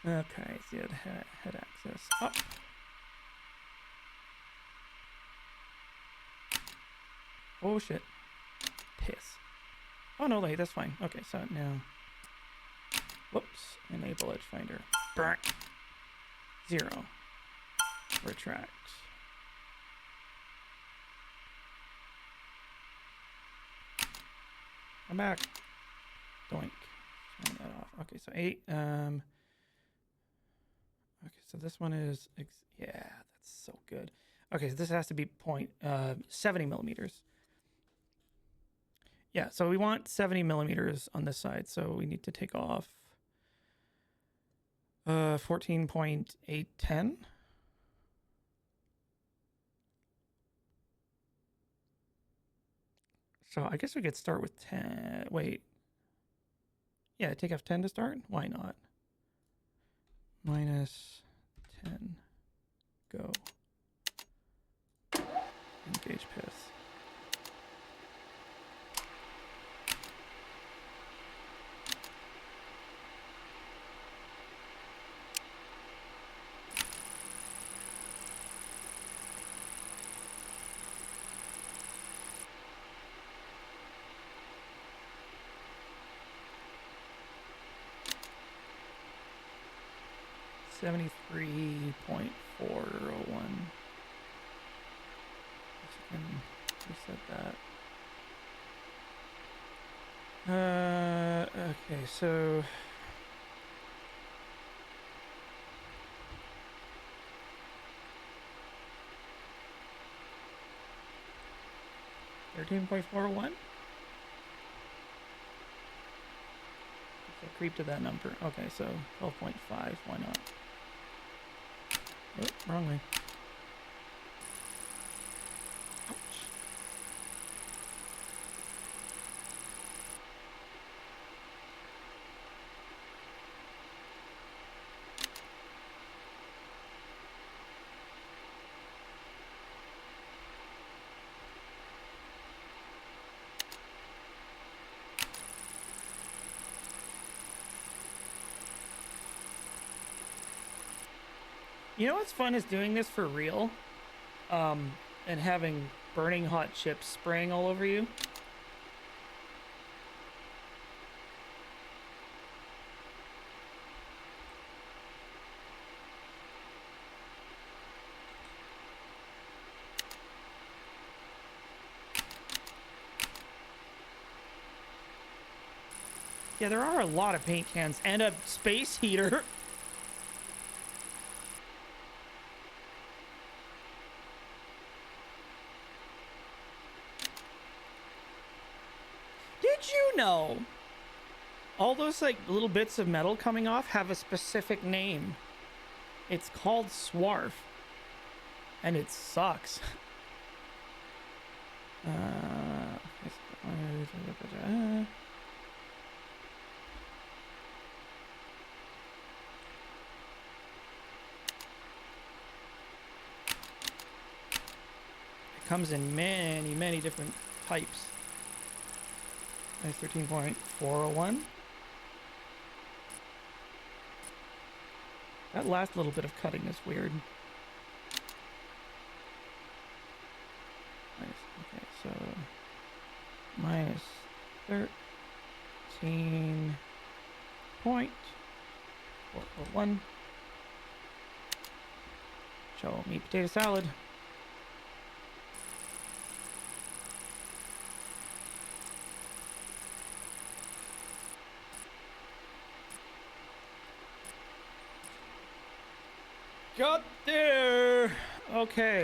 Okay, so head access up. Oh shit. Piss. Oh no, wait, that's fine. Okay, so now... Whoops. Enable Edge Finder. Burn. 0. Retract. I'm back. Doink. Turn that off. Okay, so 8. Okay, so this one is... yeah, that's so good. Okay, so this has to be 70 millimeters. Yeah, so we want 70 millimeters on this side, so we need to take off 14.810. So I guess we could start with 10. Wait. Yeah, take off 10 to start? Why not? Minus 10. Go. Engage piss. $73.401. Reset that. Okay, so 13.401. So creep to that number. Okay, so 12.5. Why not? Oh, wrong way. Ouch. You know what's fun is doing this for real? And having burning hot chips spraying all over you. Yeah, there are a lot of paint cans and a space heater. Did you know all those like little bits of metal coming off have a specific name? It's called swarf, and it sucks. It comes in many different types. Nice 13.401. That last little bit of cutting is weird. Nice. Okay, so minus 13.401. Show me potato salad. Got there. Okay.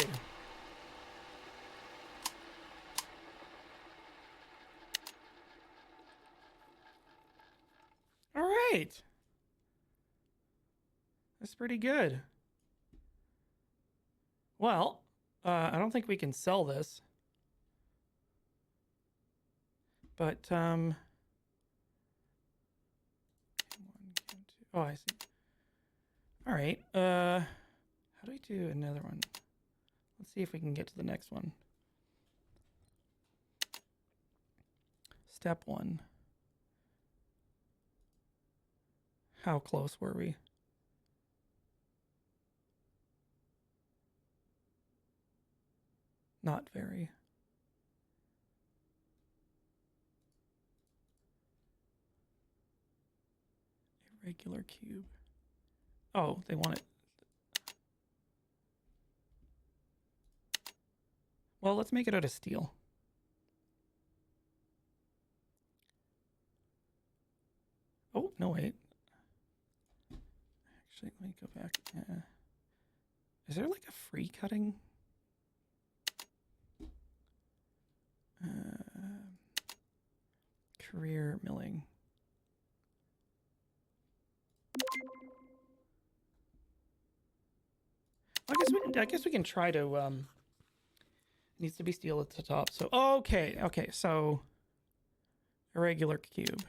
All right. That's pretty good. Well, I don't think we can sell this. But, oh, I see. All right. How do I do another one? Let's see if we can get to the next one. Step 1. How close were we? Not very. Irregular cube. Oh, they want it. Well, let's make it out of steel. Oh, no, wait. Actually, let me go back. Is there like a free cutting? Career milling. I guess we can try to. It needs to be steel at the top. So okay. So irregular cube.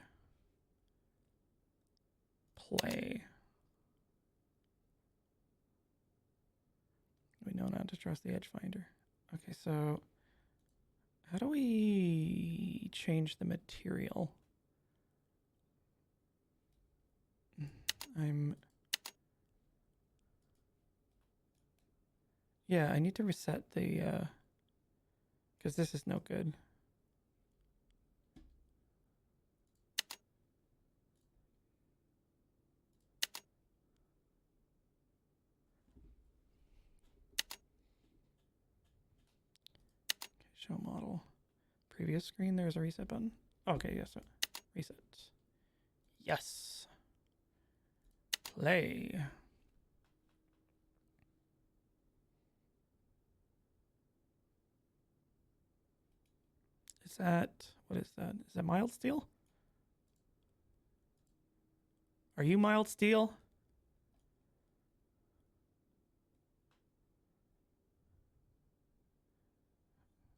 Play. We know not to trust the edge finder. Okay, so how do we change the material? Yeah, I need to reset the, because this is no good. Okay, show model. Previous screen, there's a reset button. Okay, yes, reset. Yes. Play. Is that, what is that? Is that mild steel? Are you mild steel?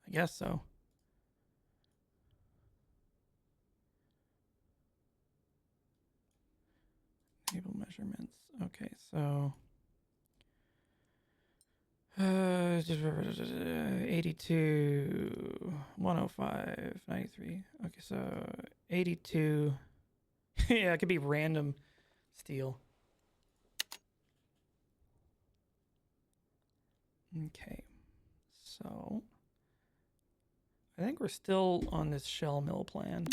I guess so. Enable measurements. Okay, so 82, 105, 93. Okay, so 82. Yeah, it could be random steel. Okay, so I think we're still on this shell mill plan.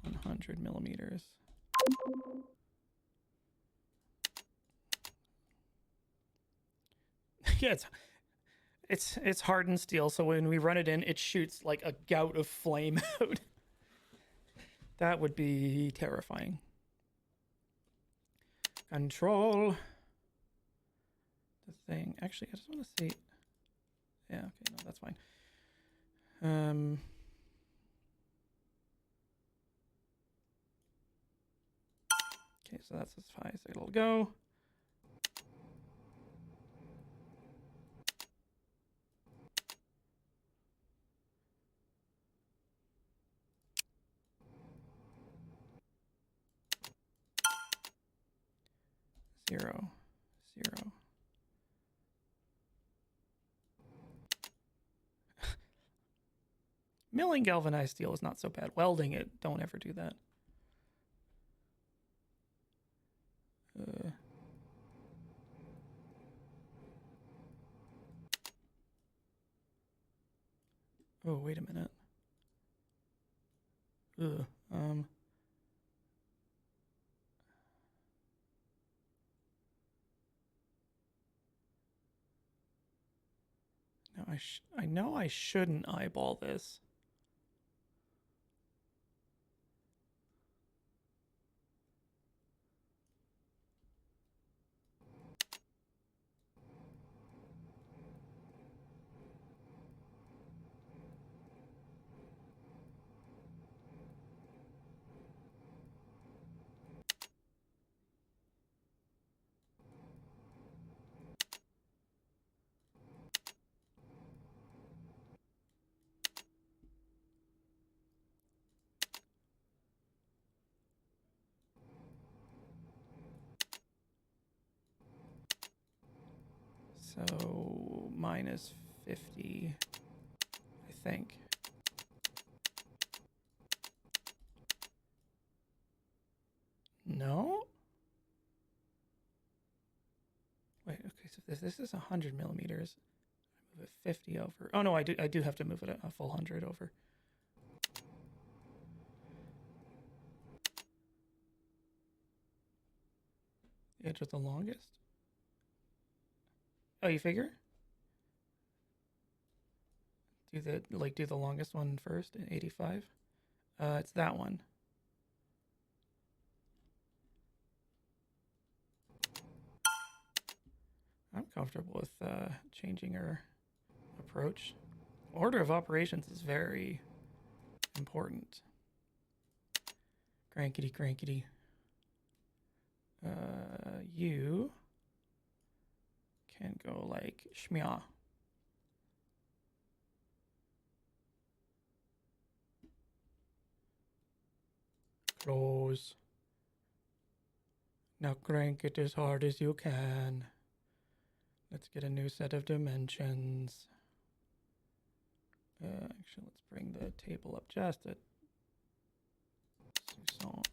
100 millimeters. Yeah, it's hardened steel, so when we run it in, it shoots like a gout of flame out. That would be terrifying. Control the thing. Actually, I just want to see. Yeah, okay, no, that's fine. Okay, so that's as high as it'll go. Zero. Milling galvanized steel is not so bad. Welding it, don't ever do that. Oh, wait a minute. No, I know I shouldn't eyeball this. So minus 50, I think. No? Wait, okay, so this is 100 millimeters. Move it 50 over. Oh no, I do have to move it a full 100 over. The edge with the longest? Oh, you figure? Do the longest one first in 85? It's that one. I'm comfortable with changing our approach. Order of operations is very important. Crankety, crankety. You can go like shmya. Close. Now crank it as hard as you can. Let's get a new set of dimensions. Actually, let's bring the table up just a sousson.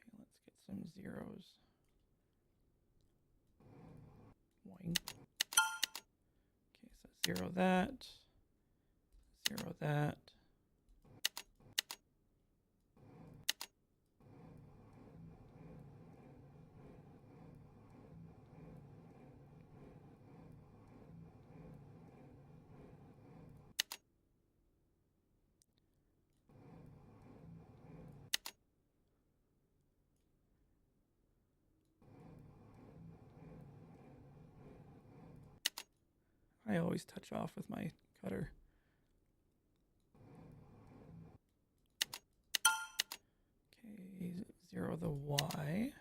Okay, let's get some zeros. Boing. Okay, so 0 that, 0 that. I always touch off with my cutter. Okay, 0 the Y.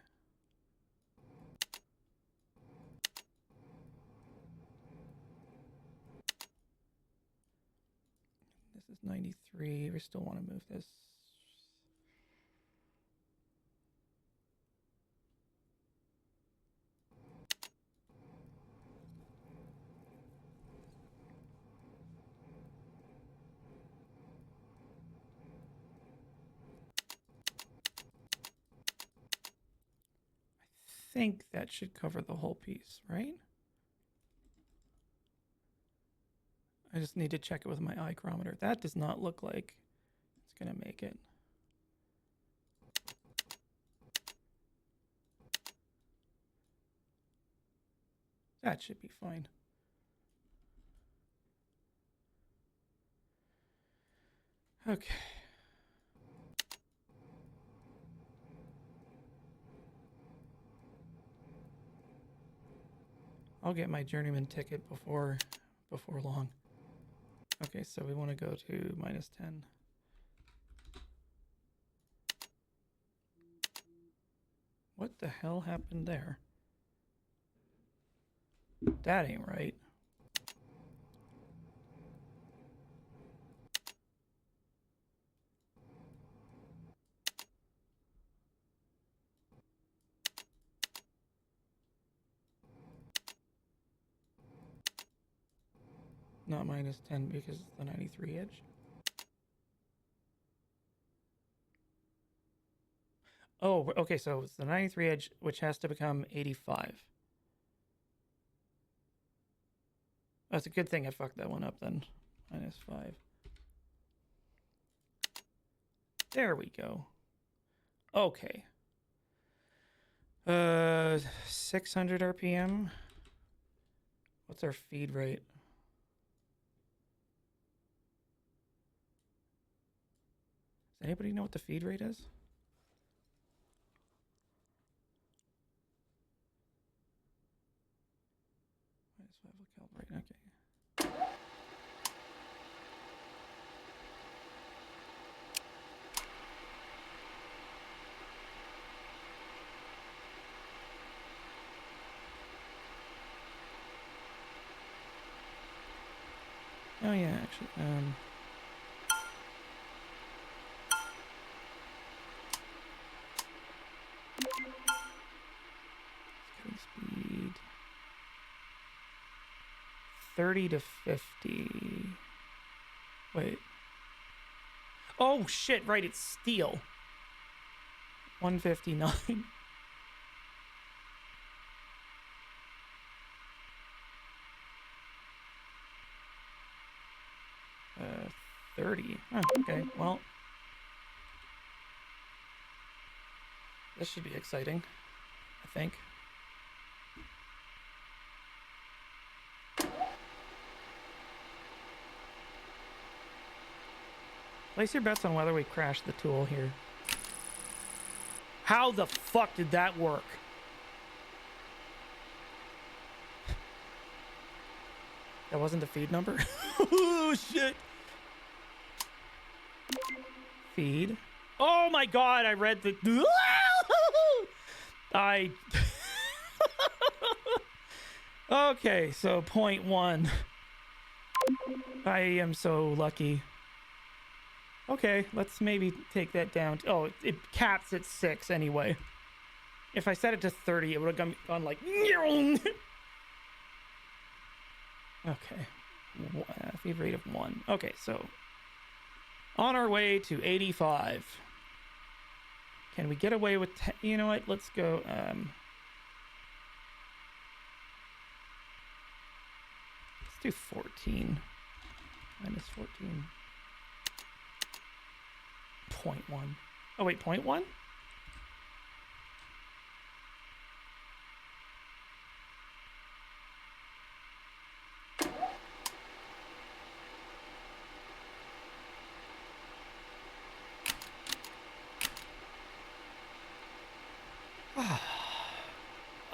This is 93. We still want to move this. I think that should cover the whole piece, right? I just need to check it with my ichrometer. That does not look like it's going to make it. That should be fine. Okay. I'll get my journeyman ticket before long. Okay, so we want to go to minus 10. What the hell happened there? That ain't right. Not minus 10 because it's the 93 edge. Oh, okay, so it's the 93 edge, which has to become 85. That's a good thing I fucked that one up then. Minus 5. There we go. Okay. 600 RPM. What's our feed rate? Does anybody know what the feed rate is? Minus 5 will calibrate. Okay. Oh yeah, actually, speed 30 to 50. Wait. Oh shit, right, it's steel. 159. 30. Oh, okay, well. This should be exciting, I think. Place your bets on whether we crash the tool here. How the fuck did that work? That wasn't the feed number? Oh, shit. Feed. Oh my god, I read the... Okay, so 0.1. I am so lucky. Okay, let's maybe take that down. Oh, it caps at 6 anyway. If I set it to 30, it would have gone like... Okay. Feed rate of 1. Okay, so... On our way to 85. Can we get away with... You know what? Let's go... Let's do 14. Minus 14. 0.1. Oh, wait, 0.1?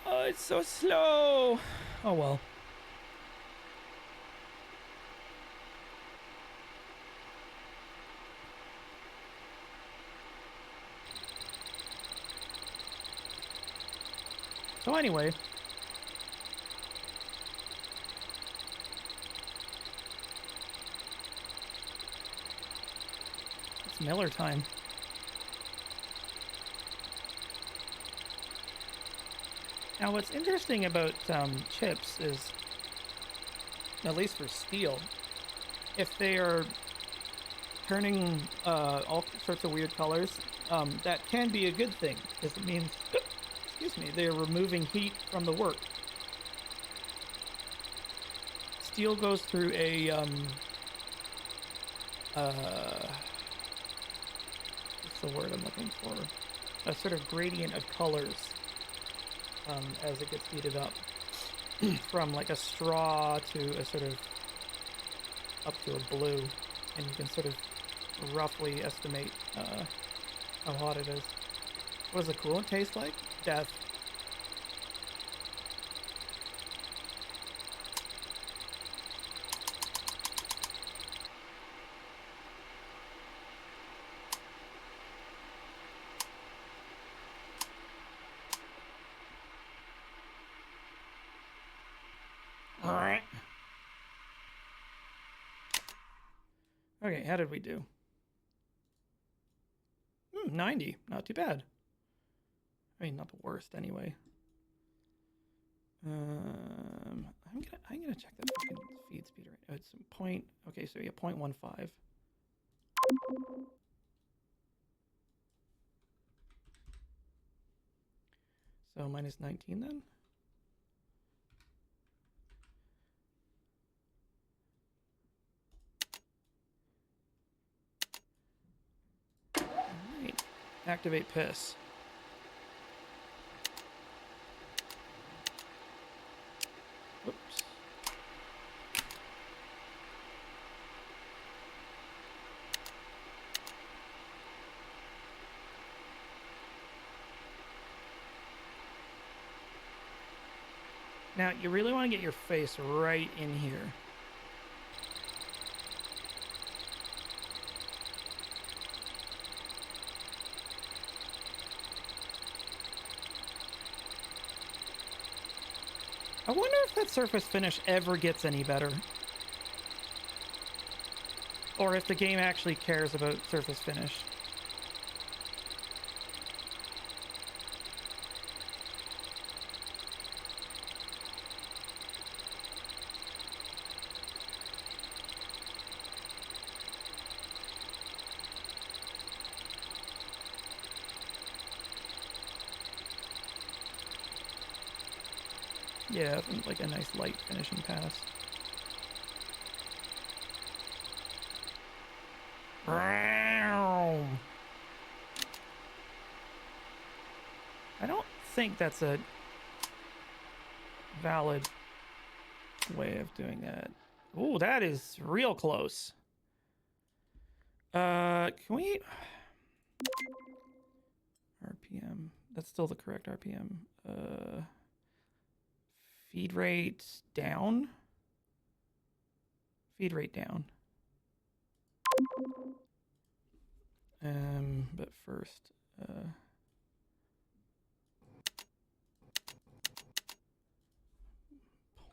Oh, it's so slow. Oh, well. So anyway, it's Miller time. Now what's interesting about chips is, at least for steel, if they are turning all sorts of weird colors, that can be a good thing, because it means... Excuse me, they're removing heat from the work. Steel goes through a, what's the word I'm looking for? A sort of gradient of colors, as it gets heated up. From like a straw to a sort of, up to a blue. And you can sort of roughly estimate, how hot it is. What does the coolant taste like? Death. All right. Okay, how did we do? 90. Not too bad. I mean, not the worst anyway. I'm gonna check that fucking feed speed right now. It's point. Okay, so yeah, 0.15. So minus 19 then. All right. Activate piss. Oops. Now, you really want to get your face right in here. I wonder if that surface finish ever gets any better. Or if the game actually cares about surface finish. Yeah, like a nice light finishing pass. I don't think that's a valid way of doing that. Ooh, that is real close. Can we... RPM. That's still the correct RPM. Feed rate down. Feed rate down. But first,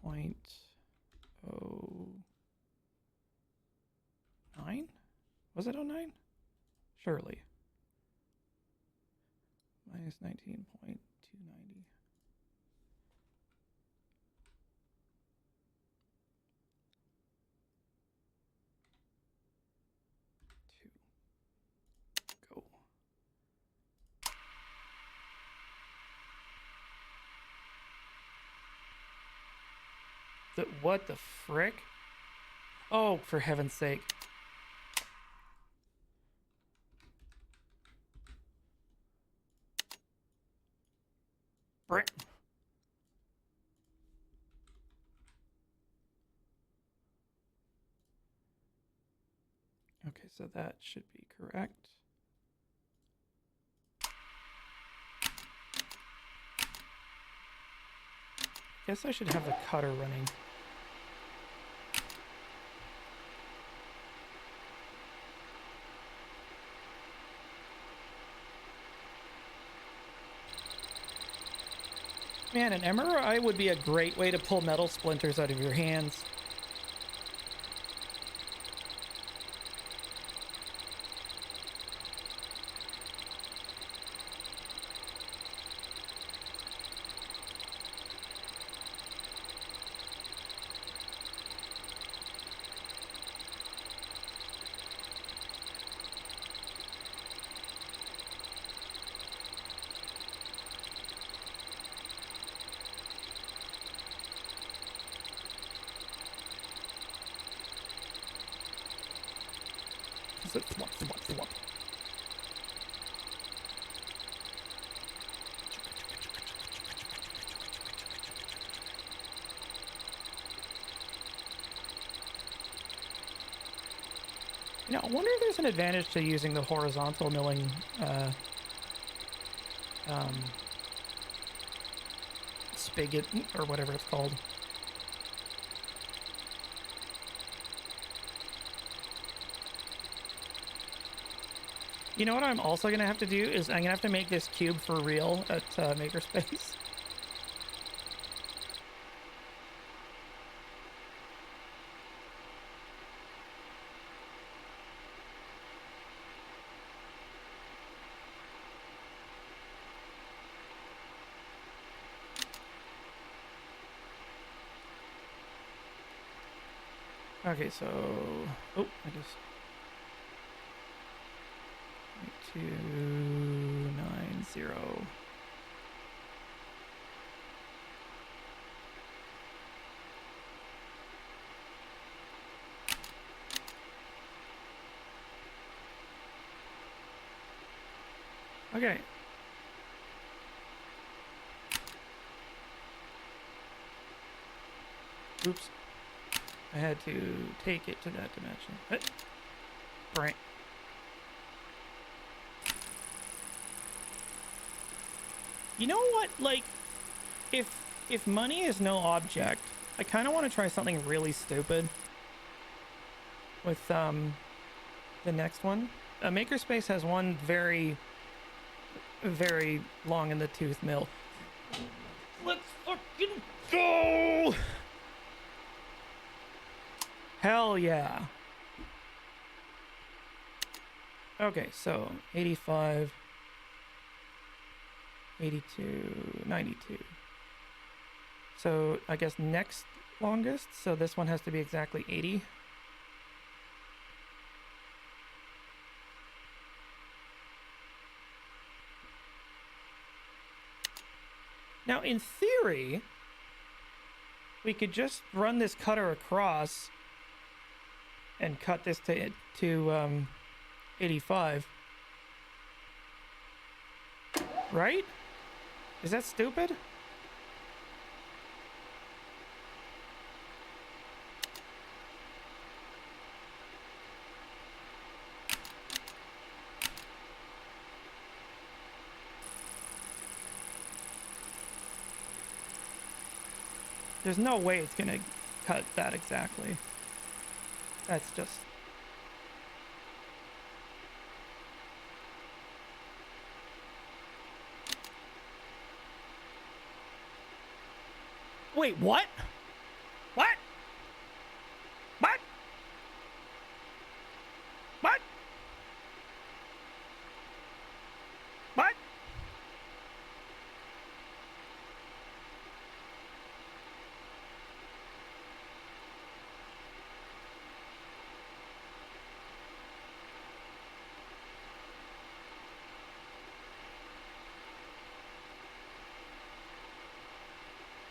0.09? Was it 09? Surely. Minus 19.290. Go. What the frick? Oh, for heaven's sake. Brick. Okay, so that should be correct. Guess I should have the cutter running. Man, an MRI would be a great way to pull metal splinters out of your hands. You know, I wonder if there's an advantage to using the horizontal milling spigot or whatever it's called. You know what I'm also going to have to do is I'm going to have to make this cube for real at Makerspace. Okay, so... Oh, I guess... 290. Okay. Oops. I had to take it to that dimension. Right. You know what? Like, if money is no object, I kind of want to try something really stupid with the next one. Makerspace has one very, very long in the tooth mill. Let's fucking go! Hell yeah. Okay, so 85, 82, 92. So I guess next longest, so this one has to be exactly 80. Now, in theory, we could just run this cutter across and cut this to 85. Right? Is that stupid? There's no way it's gonna cut that exactly. That's just... Wait, what? What? What? What? What?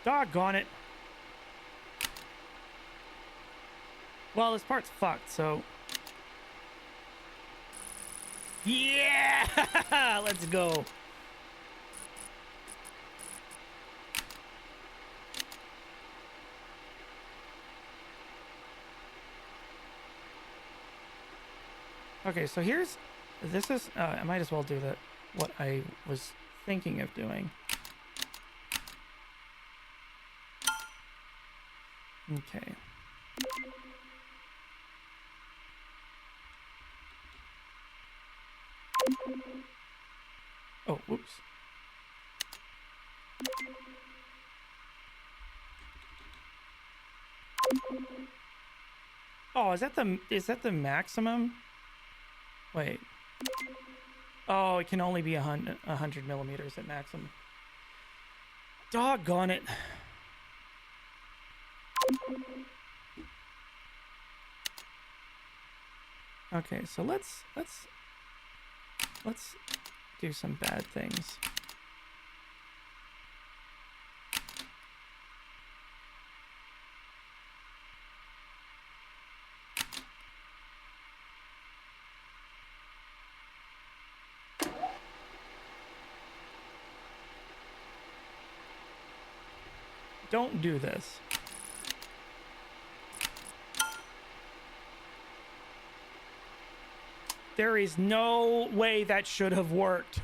Doggone it. Well, this part's fucked, so... Yeah! Let's go. Okay, so here's... This is... I might as well do what I was thinking of doing. Okay. Oh, whoops. Oh, is that the maximum? Wait. Oh, it can only be 100 millimeters at maximum. Doggone it. Okay, so let's do some bad things. Don't do this. There is no way that should have worked.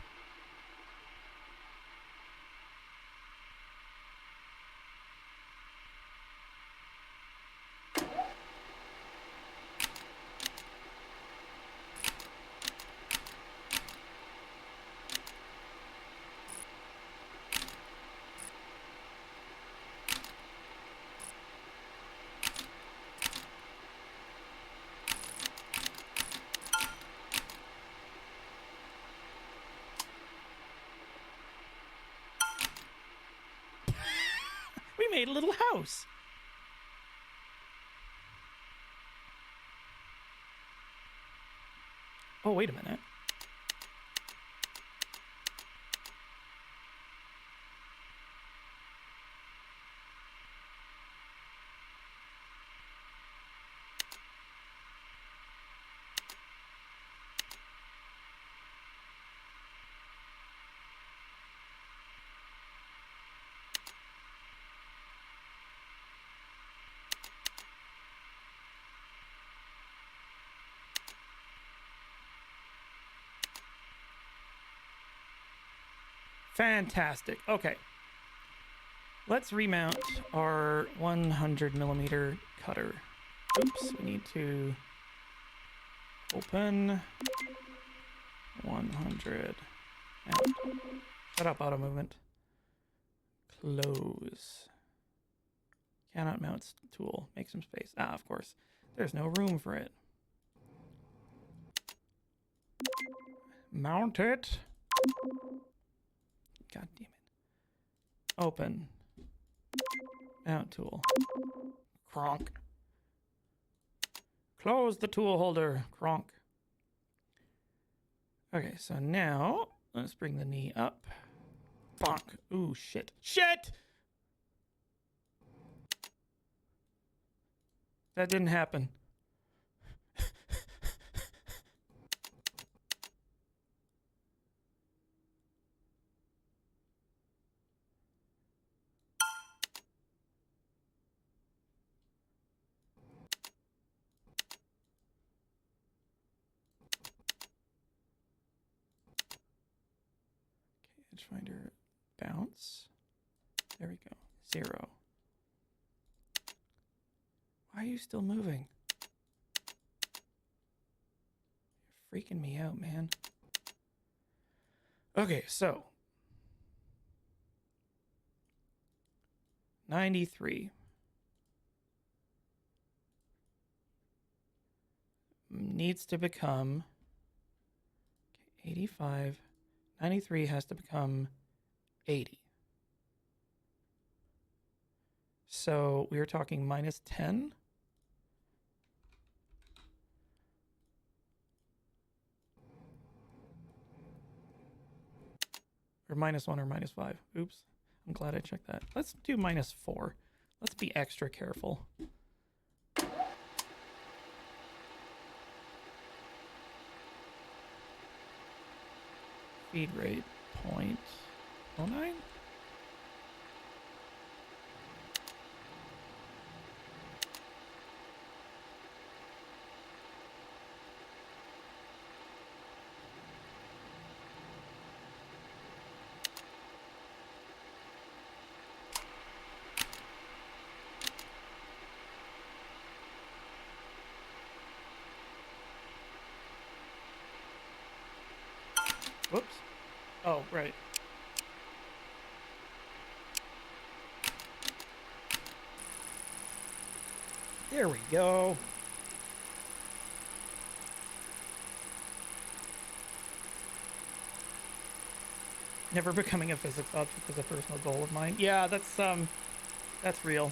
We made a little house. Oh, wait a minute. Fantastic. Okay. Let's remount our 100 millimeter cutter. Oops, we need to open 100 mount. Shut up, auto movement. Close. Cannot mount tool. Make some space. Ah, of course. There's no room for it. Mount it. God damn it. Open. Mount tool. Cronk. Close the tool holder. Cronk. Okay, so now let's bring the knee up. Bonk. Ooh, shit. Shit! That didn't happen. Edge finder bounce. There we go. 0. Why are you still moving? You're freaking me out, man. Okay, so 93 needs to become 85. 93 has to become 80. So we are talking minus 10. Or minus 1 or minus 5. Oops. I'm glad I checked that. Let's do minus 4. Let's be extra careful. Feed rate 0.09. Whoops. Oh, right. There we go. Never becoming a physics object is a personal goal of mine. Yeah, that's real.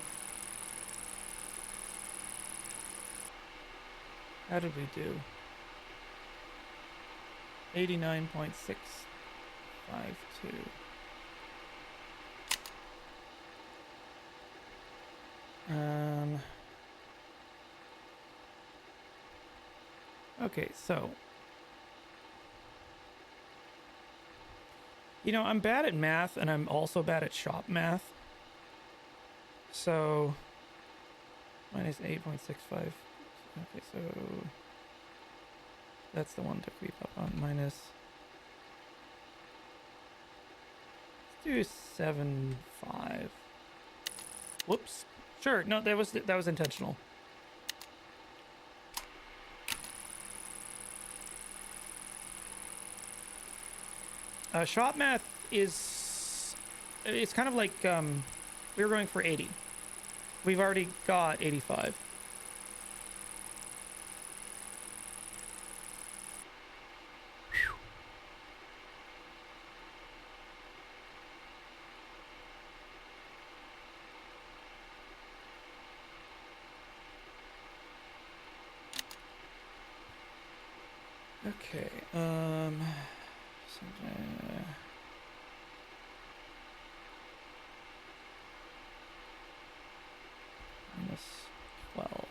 How did we do? 89.652. Okay, so you know, I'm bad at math and I'm also bad at shop math. So minus 8.65. Okay, so that's the one to creep up on. Minus, let's do 7.5. Whoops. Sure. No, that was intentional. Shop math is, it's kind of like we were going for 80. We've already got 85. Okay, minus 12.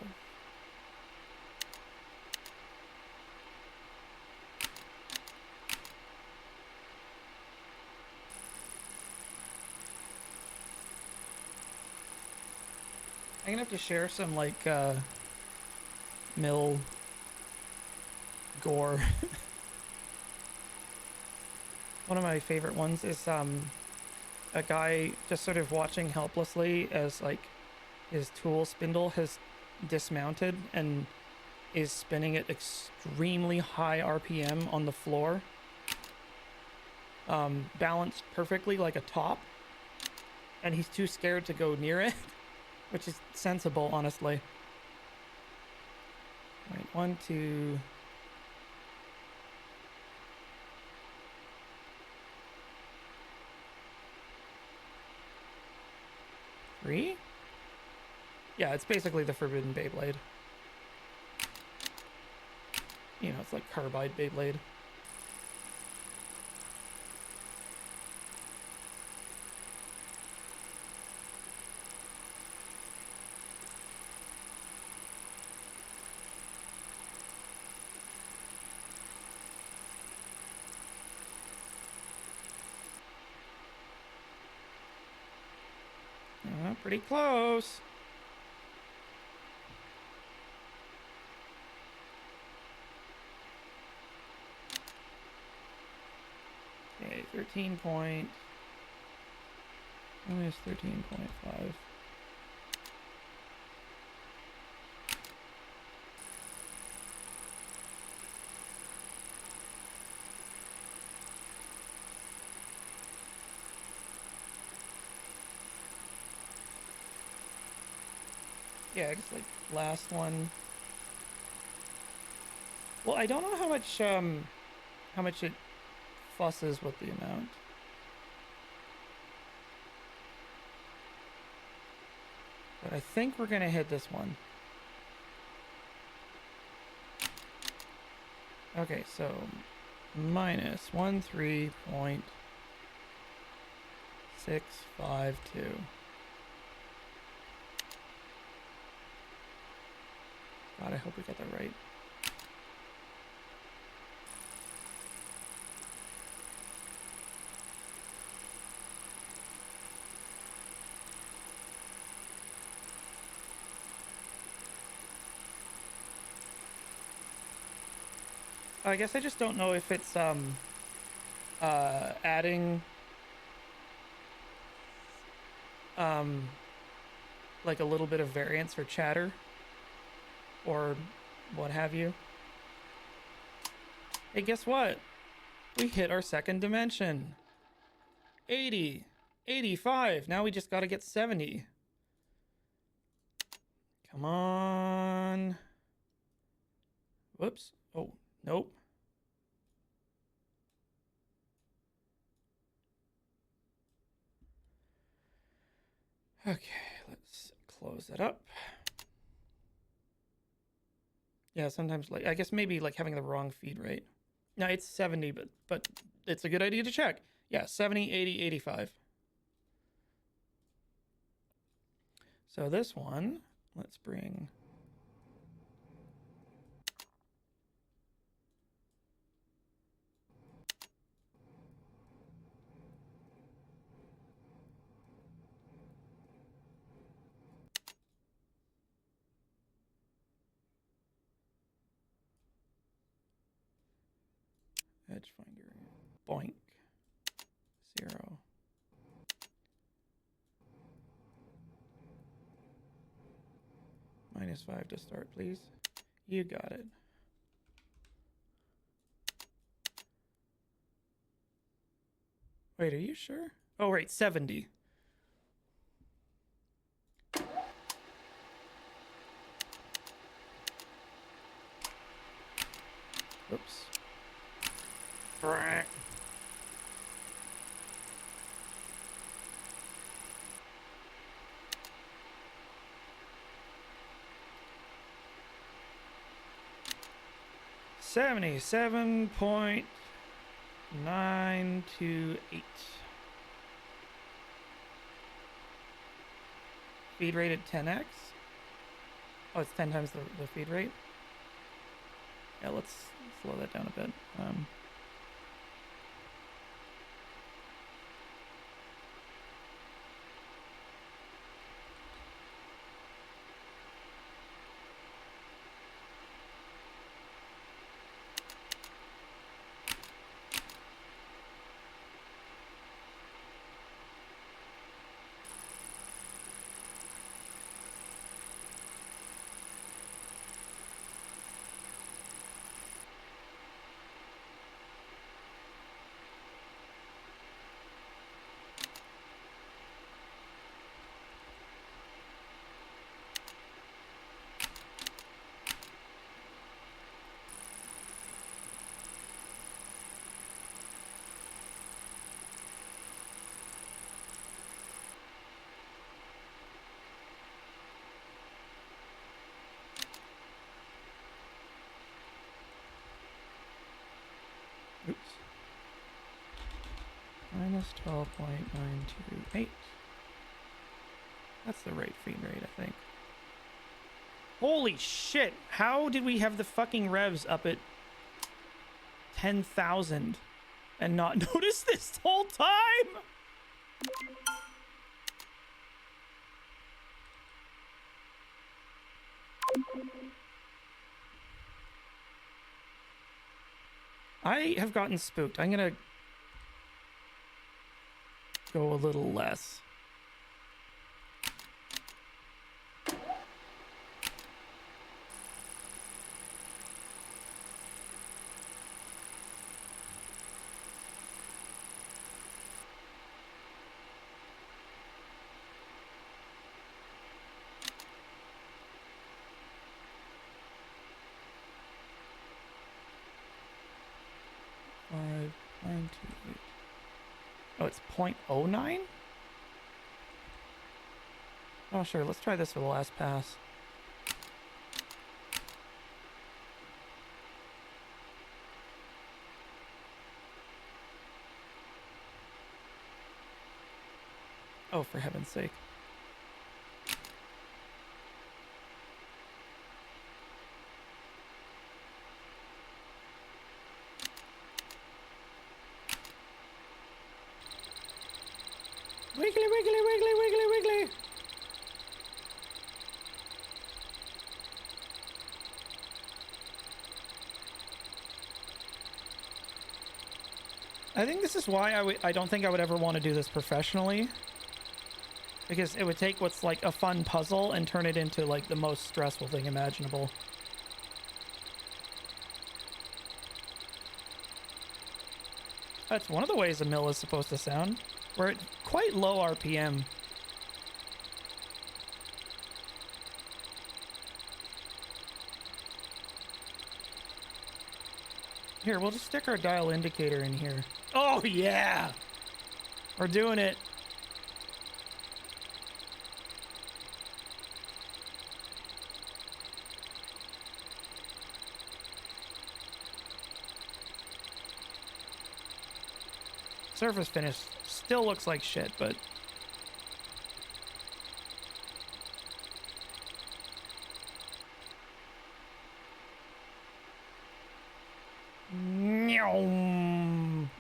I'm gonna have to share some like mill gore. One of my favorite ones is a guy just sort of watching helplessly as like his tool spindle has dismounted and is spinning at extremely high RPM on the floor, balanced perfectly like a top, and he's too scared to go near it, which is sensible, honestly. All right, 1, 2. Three? Yeah, it's basically the Forbidden Beyblade. You know, it's like Carbide Beyblade. pretty close. Okay, 13 point. Minus 13.5. Yeah, I guess like last one. Well, I don't know how much it fusses with the amount. But I think we're gonna hit this one. Okay, so minus 13.652. God, I hope we got that right. I guess I just don't know if it's adding like a little bit of variance for chatter or what have you. Hey, guess what? We hit our second dimension. 80, 85. Now we just got to get 70. Come on. Whoops. Oh, nope. Okay, let's close that up. Yeah, sometimes like I guess maybe like having the wrong feed rate. No, it's 70, but it's a good idea to check. Yeah, 70, 80, 85. So this one, let's bring Edge Finder. Boink. 0. -5 to start, please. You got it. Wait, are you sure? Oh, right, 70. Oops. 77.928. Feed rate at 10x. Oh, it's 10 times the feed rate. Yeah, let's slow that down a bit. Oops. -12.928. That's the right feed rate, I think. Holy shit! How did we have the fucking revs up at 10,000 and not notice this whole time? I have gotten spooked. I'm gonna go a little less. Oh, it's 0.09? Oh, sure. Let's try this for the last pass. Oh, for heaven's sake. Wiggly, wiggly, wiggly, wiggly, wiggly. I think this is why I don't think I would ever want to do this professionally. Because it would take what's like a fun puzzle and turn it into like the most stressful thing imaginable. That's one of the ways a mill is supposed to sound. We're at quite low RPM. Here, we'll just stick our dial indicator in here. Oh, yeah! We're doing it. Surface finish still looks like shit, but...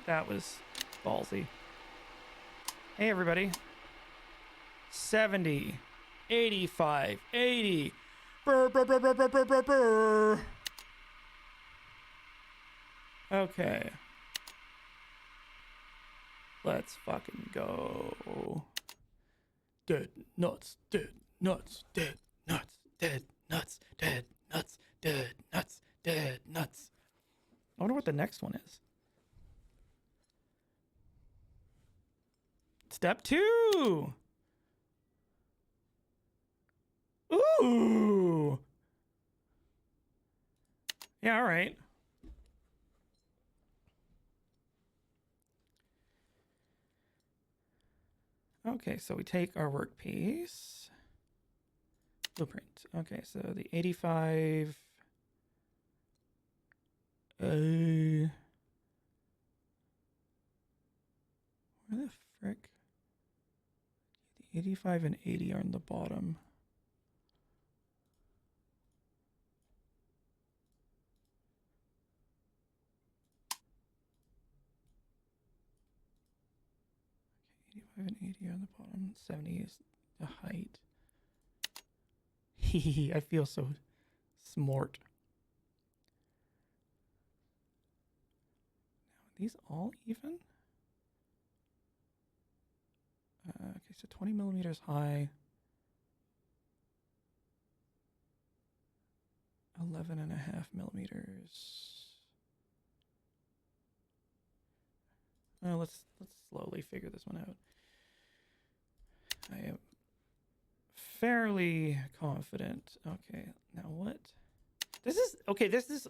That was ballsy. Hey, everybody. 70, 85, 80. Brr, brr, brr, brr, brr, brr, brr, brr. Okay. Let's fucking go. Dead nuts, dead nuts, dead nuts, dead nuts, dead nuts, dead nuts, dead nuts. I wonder what the next one is. Step 2. Ooh. Yeah, all right. Okay, so we take our workpiece. Blueprint. Okay, so the 85... where the frick? The 85 and 80 are on the bottom. Okay, 85 and 80 are on the bottom. 70 is the height. Hehe, I feel so smart. Now, are these all even? Okay, so 20 millimeters high. 11.5 millimeters. Let's slowly figure this one out. I am fairly confident. Okay, now what? This is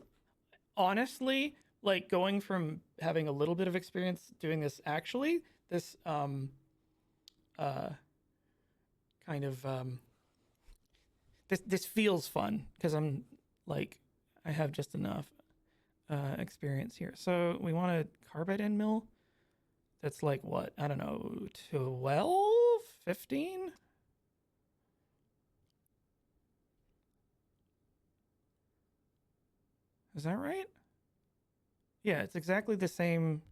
honestly like going from having a little bit of experience doing this actually, this kind of this feels fun because I'm like I have just enough experience here. So we want a carbide end mill that's like what? I don't know, 12, 15? Is that right? Yeah, it's exactly the same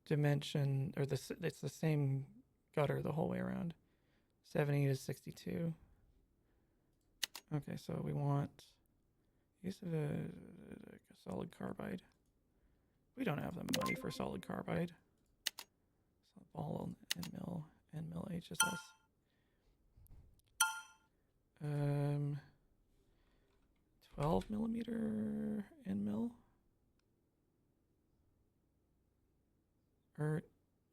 dimension, or it's the same gutter the whole way around. 70 to 62. Okay, so we want use of a solid carbide. We don't have the money for solid carbide. So ball and mill HSS. 12 millimeter end mill. Or,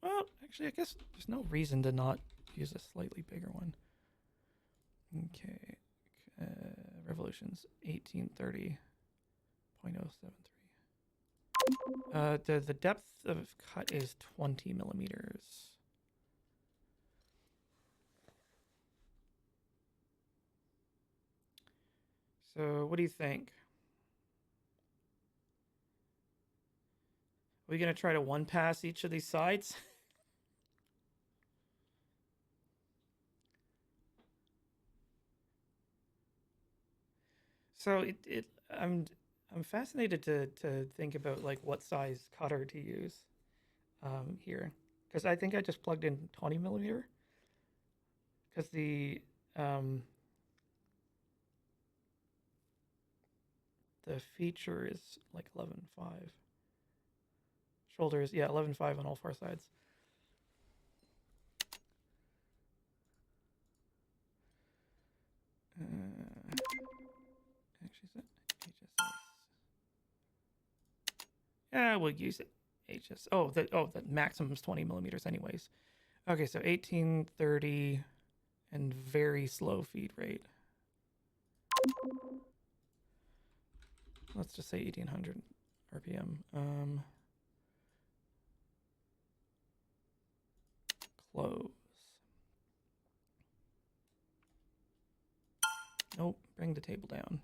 well, actually, I guess there's no reason to not use a slightly bigger one. Okay. Revolutions 1830.073. The depth of cut is 20 millimeters. So what do you think? Are we going to try to one pass each of these sides? So I'm fascinated to think about like what size cutter to use here, because I think I just plugged in 20 millimeter because the feature is like 11.5. Shoulders, yeah, 11.5 on all four sides. Actually, is that HSS? Yeah, we'll use it. HS. Oh, the maximum is 20 millimeters, anyways. Okay, so 1830 and very slow feed rate. Let's just say 1800 RPM. Close. Nope, bring the table down.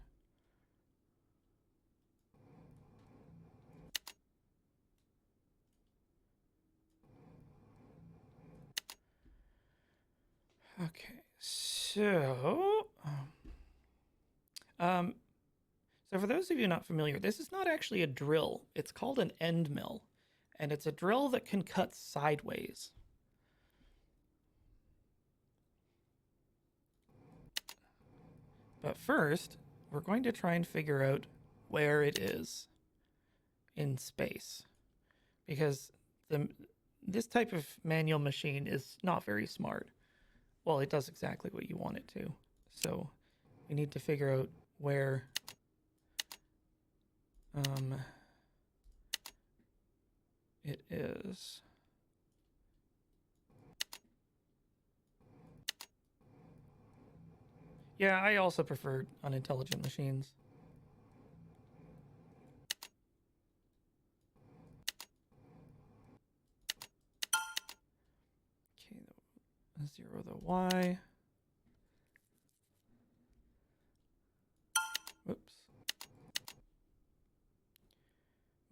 Okay, so so for those of you not familiar, this is not actually a drill. It's called an end mill, and it's a drill that can cut sideways. But first, we're going to try and figure out where it is in space, because this type of manual machine is not very smart. Well, it does exactly what you want it to. So we need to figure out where it is. Yeah, I also prefer unintelligent machines. Okay, 0 the Y. Whoops.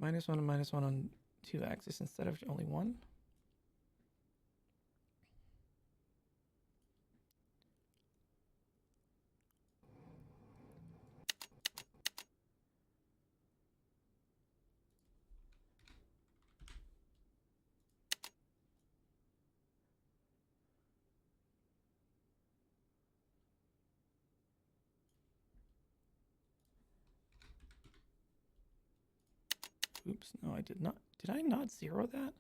-1 and -1 on 2 axis instead of only 1. Oops, no, I did not. Did I not 0 that?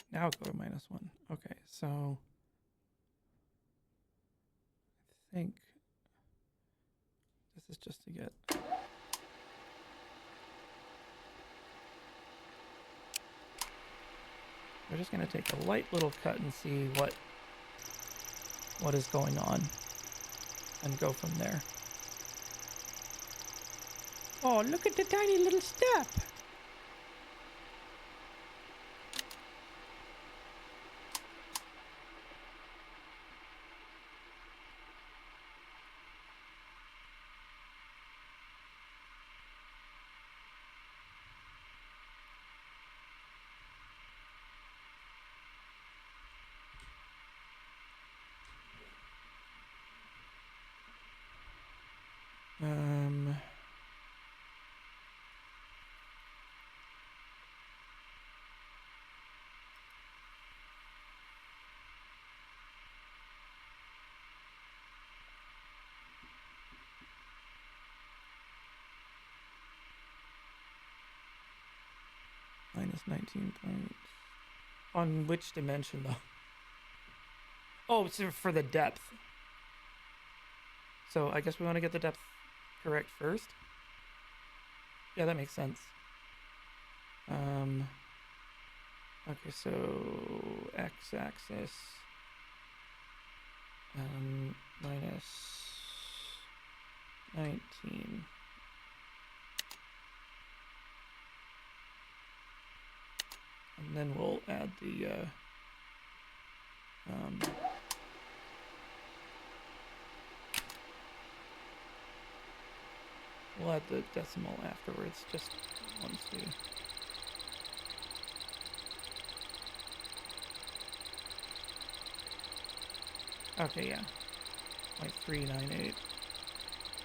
Now go to -1. Okay, so I think this is just to get... We're just going to take a light little cut and see what is going on and go from there. Oh, look at the tiny little step. Um, minus 19 points. On which dimension, though? Oh, so for the depth. So I guess we want to get the depth correct first. Yeah, that makes sense. Okay, so x-axis minus 19. And then we'll add the we'll add the decimal afterwards, just once the okay, yeah, like 398.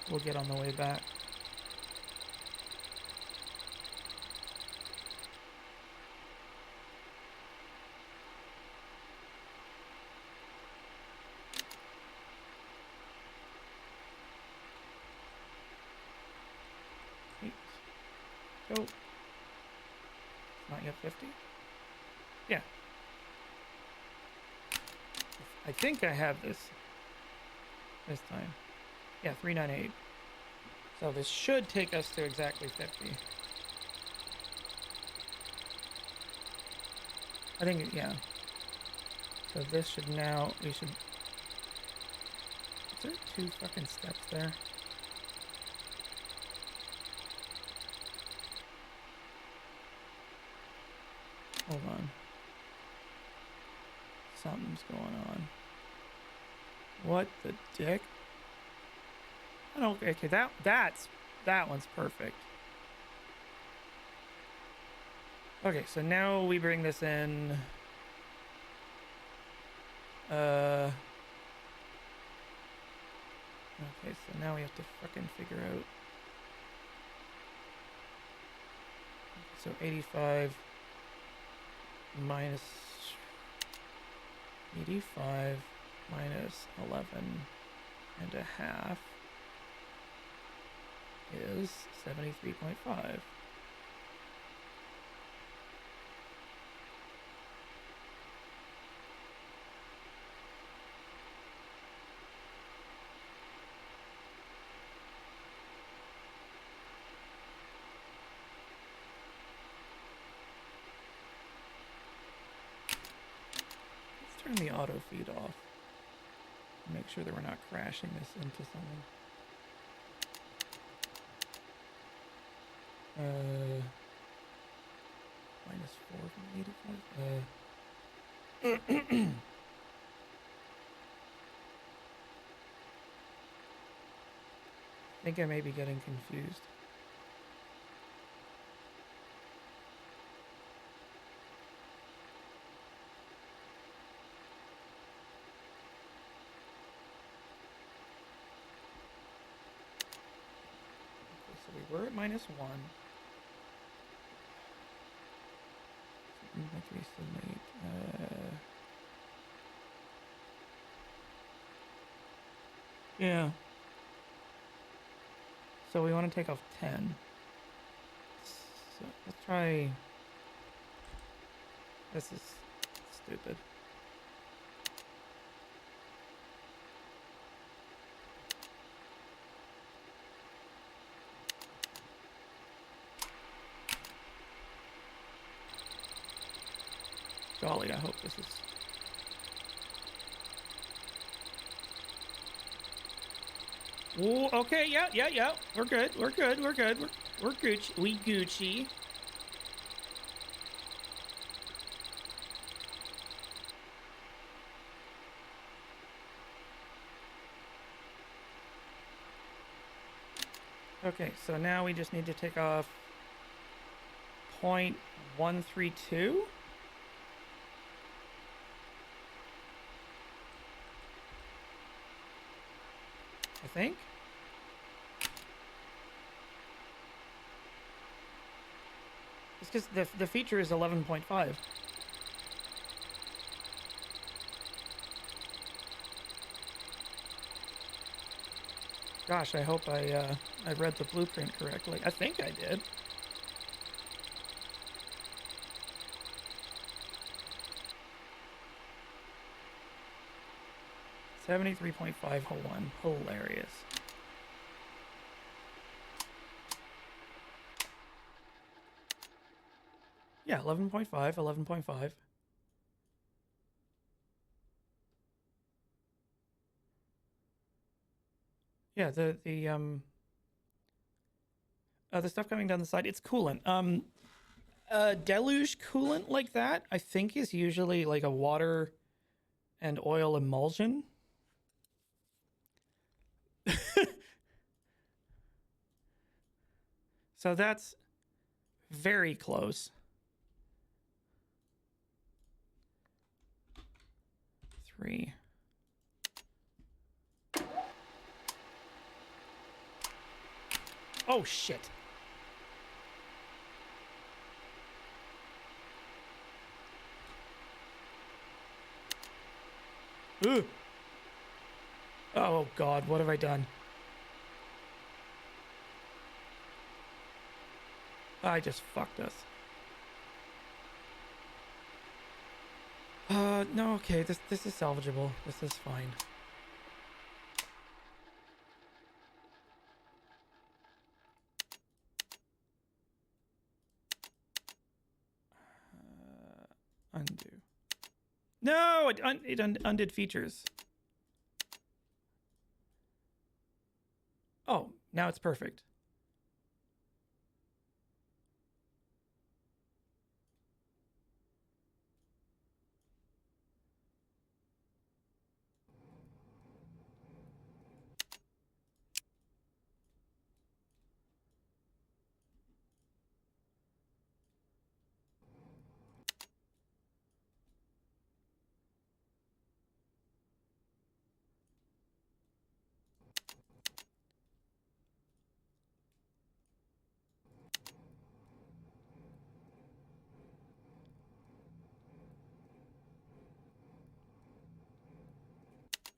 We'll get on the way back. Go. It's not yet 50? Yeah. I think I have this time. Yeah, 398. So this should take us to exactly 50. I think, yeah. So this should now, we should... Is there 2 fucking steps there? Hold on. Something's going on. What the dick? I don't, okay, that one's perfect. Okay, so now we bring this in. Okay, so now we have to fucking figure out. So 85 minus 85 minus 11.5 is 73.5. Turn the auto feed off. Make sure that we're not crashing this into something. Minus 4 from 85. I think I may be getting confused. We're at -1. Yeah. So we want to take off 10. So let's try. This is stupid. Golly, I hope this is... Ooh, okay, yeah. We're good. We're Gucci. We Gucci. Okay, so now we just need to take off 0.132. I think. It's because the feature is 11.5. Gosh, I hope I read the blueprint correctly. I think I did. $73.501. Hilarious. Yeah, 11.5, 11.5. Yeah, the stuff coming down the side, it's coolant. Deluge coolant like that, I think, is usually like a water and oil emulsion. So that's very close. 3. Oh, shit. Ooh. Oh, God, what have I done? I just fucked us. No, okay, this is salvageable. This is fine. Undo. No, it undid features. Oh, now it's perfect.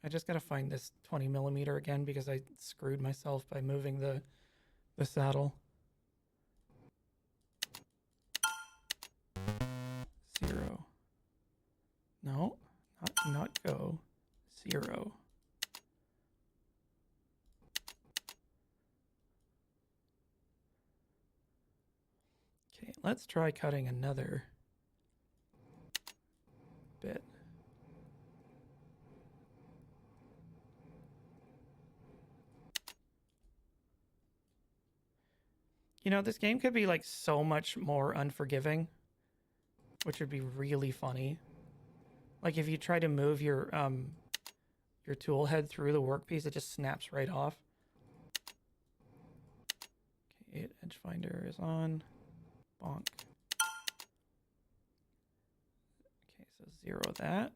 I just gotta find this 20mm again because I screwed myself by moving the saddle. 0. No, not go. 0. Okay, let's try cutting another bit. You know, this game could be like so much more unforgiving, which would be really funny. Like if you try to move your tool head through the workpiece, it just snaps right off. Okay, edge finder is on. Bonk. Okay, so 0 that.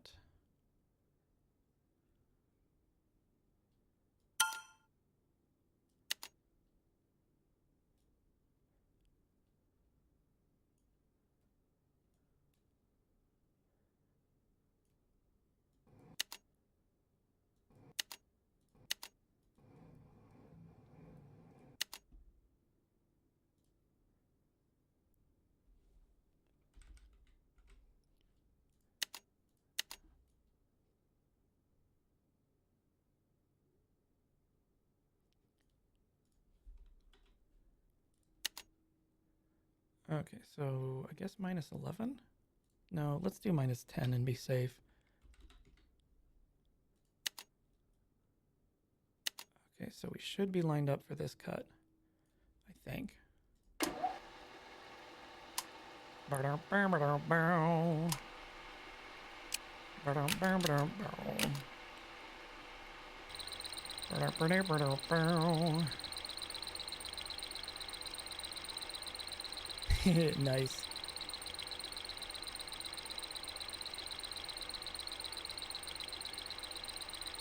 Okay, so I guess minus 11? No, let's do minus 10 and be safe. Okay, so we should be lined up for this cut, I think. Nice.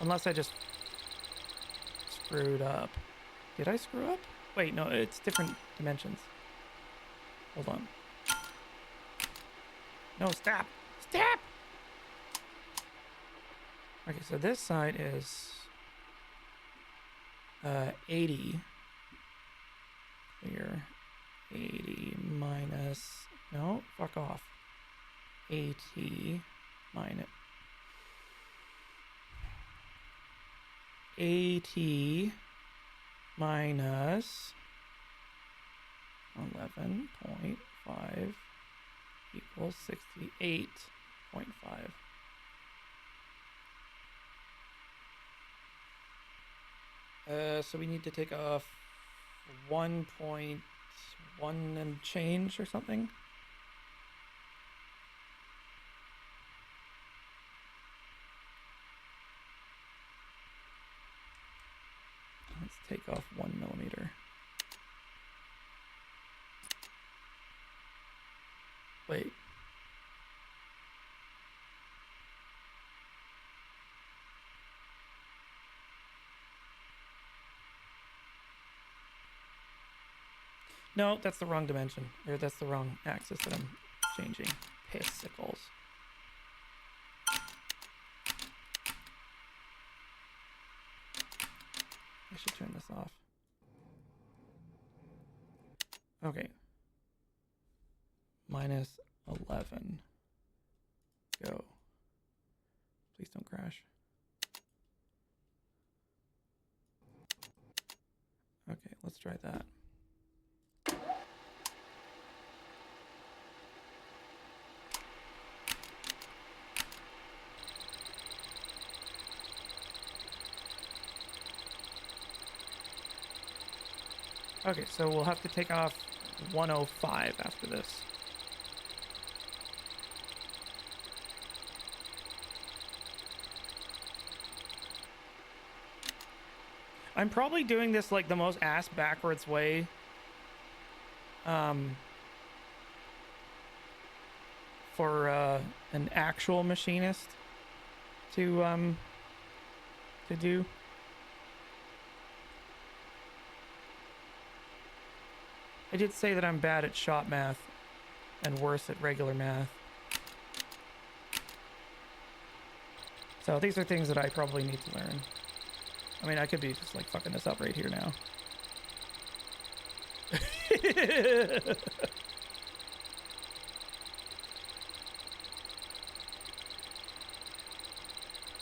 Unless I just screwed up. Did I screw up? Wait, no, it's different dimensions. Hold on. No, stop. Stop! Okay, so this side is 80. Clear. 80 minus... No, fuck off. 80 minus... 80 minus 11.5 equals 68.5. So we need to take off 1.1 and change or something. Let's take off 1 millimeter. Wait. No, that's the wrong dimension. Or that's the wrong axis that I'm changing. Pissicles. I should turn this off. Okay. Minus 11. Go. Please don't crash. Okay, let's try that. Okay, so we'll have to take off 105 after this. I'm probably doing this like the most ass backwards way. For an actual machinist to do. I did say that I'm bad at shop math and worse at regular math. So these are things that I probably need to learn. I mean, I could be just like fucking this up right here now.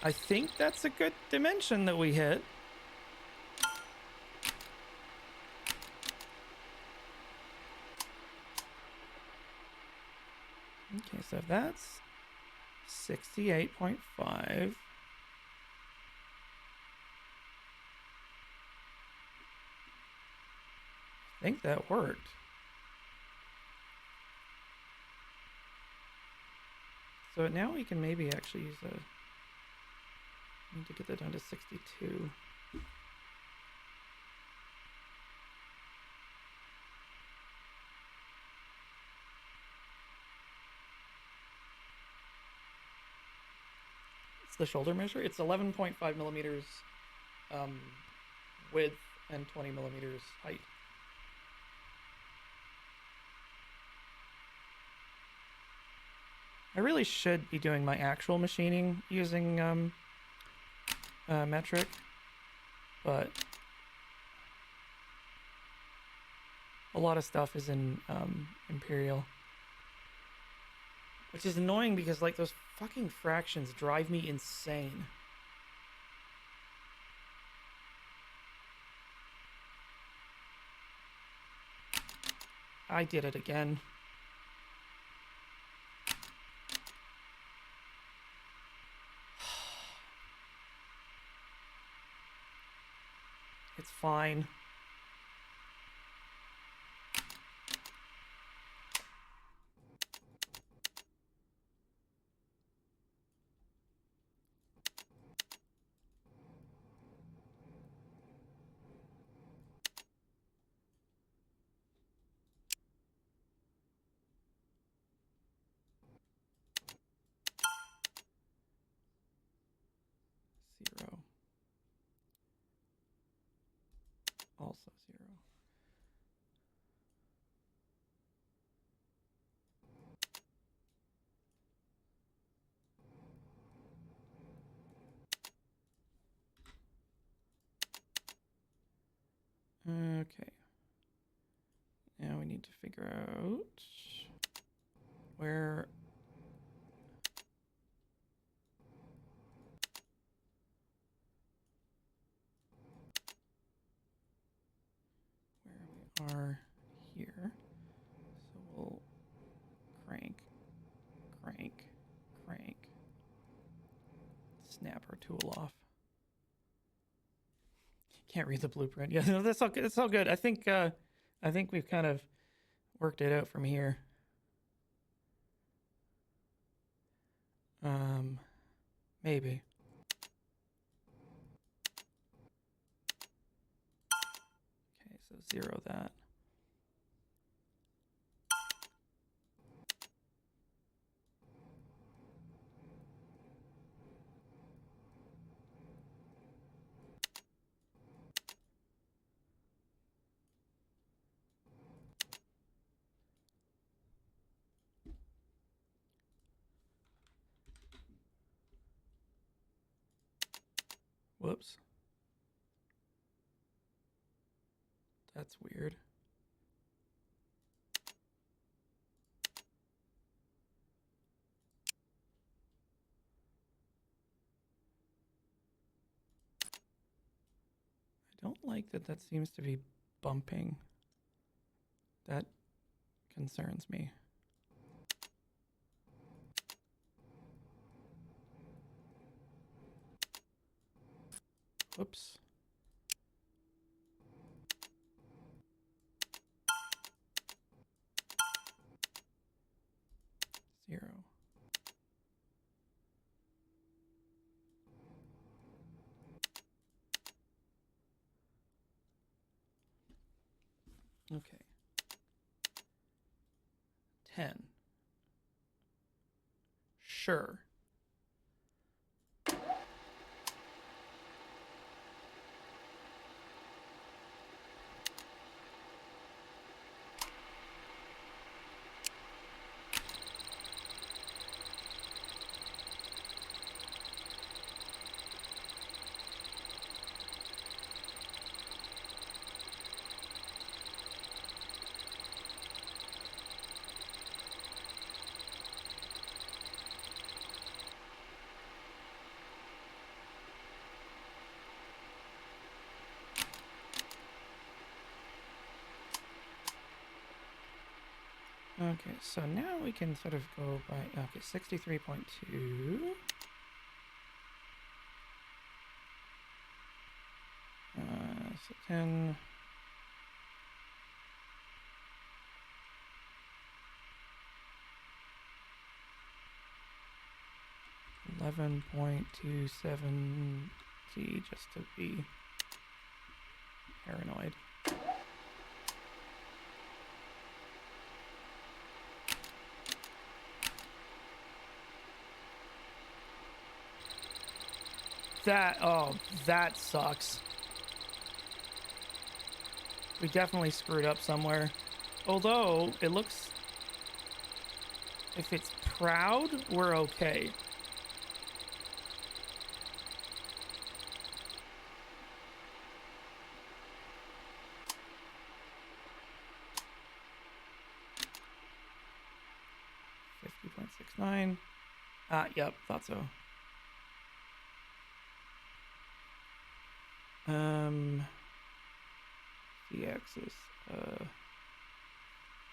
I think that's a good dimension that we hit. Okay, so that's 68.5. I think that worked. So now we can maybe actually use a... need to get that down to 62. It's the shoulder measure. It's 11.5 millimeters width and 20 millimeters height. I really should be doing my actual machining using metric, but a lot of stuff is in Imperial, which is annoying because like those fucking fractions drive me insane. I did it again. It's fine. Zero. Also 0. Okay. Now we need to figure out where we are here. So we'll crank, crank, crank. Snap our tool off. Can't read the blueprint. Yeah, no, that's all good. It's all good. I think we've kind of worked it out from here. Maybe. Okay, so 0 that. Whoops. That's weird. I don't like that that seems to be bumping. That concerns me. Whoops. Zero. Okay. 10. Sure. Okay, so now we can sort of go by, okay, 63.2. So 10. $11.27 just to be paranoid. That sucks. We definitely screwed up somewhere. Although, it looks... If it's proud, we're okay. $50.69. Yep, thought so. The axis.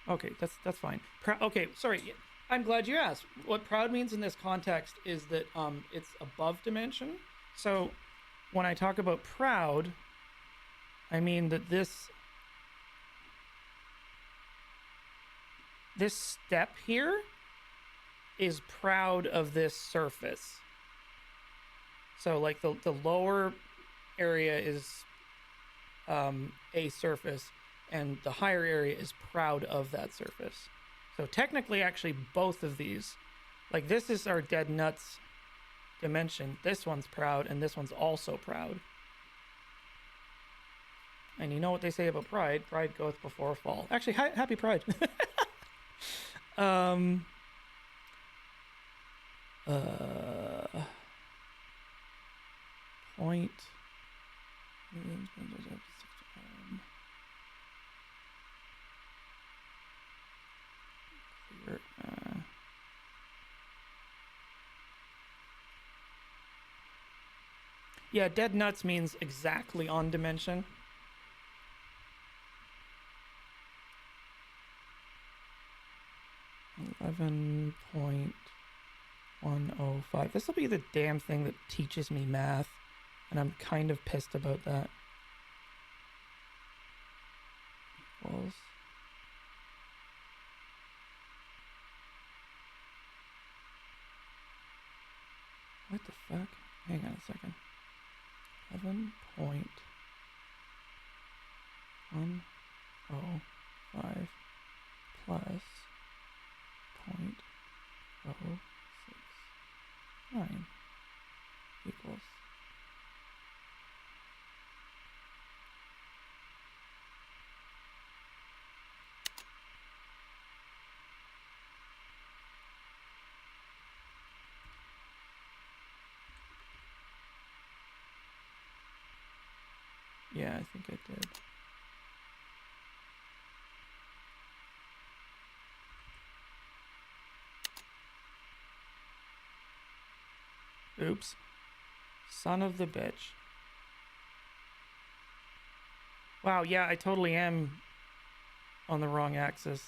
Okay, that's fine. Okay, sorry. I'm glad you asked. What proud means in this context is that it's above dimension. So when I talk about proud, I mean that this step here is proud of this surface. So like the lower area is a surface, and the higher area is proud of that surface. So technically, actually, both of these, like this is our dead nuts dimension. This one's proud, and this one's also proud. And you know what they say about pride? Pride goeth before a fall. Actually, happy Pride. Point. Yeah, dead nuts means exactly on dimension. $11.105. This will be the damn thing that teaches me math, and I'm kind of pissed about that. Equals. What the fuck? Hang on a second. 11.105 plus 0.069 equals. Yeah, I think I did. Oops. Son of the bitch. Wow, yeah, I totally am on the wrong axis.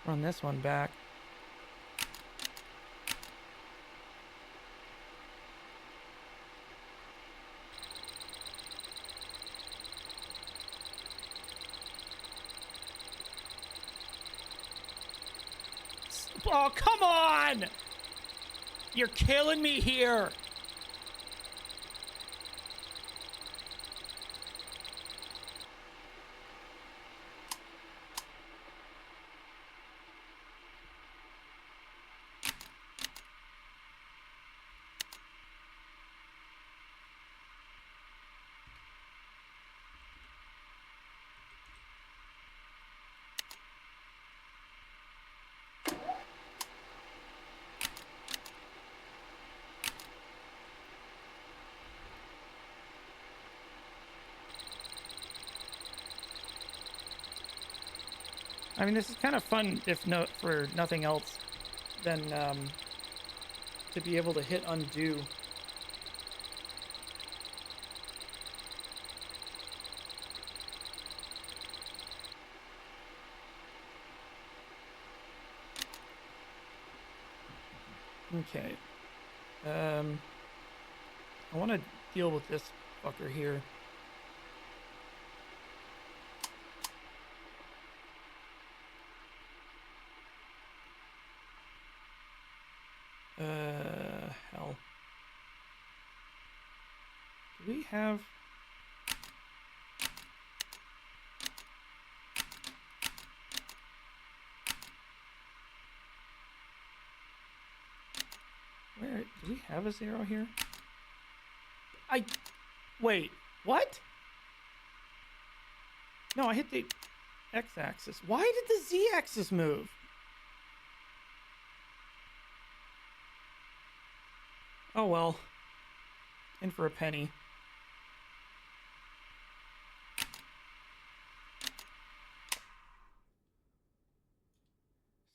Run this one back. Oh, come on! You're killing me here. I mean, this is kind of fun, if no for nothing else, than to be able to hit undo. Okay. I want to deal with this fucker here. Hell. Do we have... Where... Do we have a 0 here? Wait, what? No, I hit the x-axis. Why did the z-axis move? Oh well. In for a penny.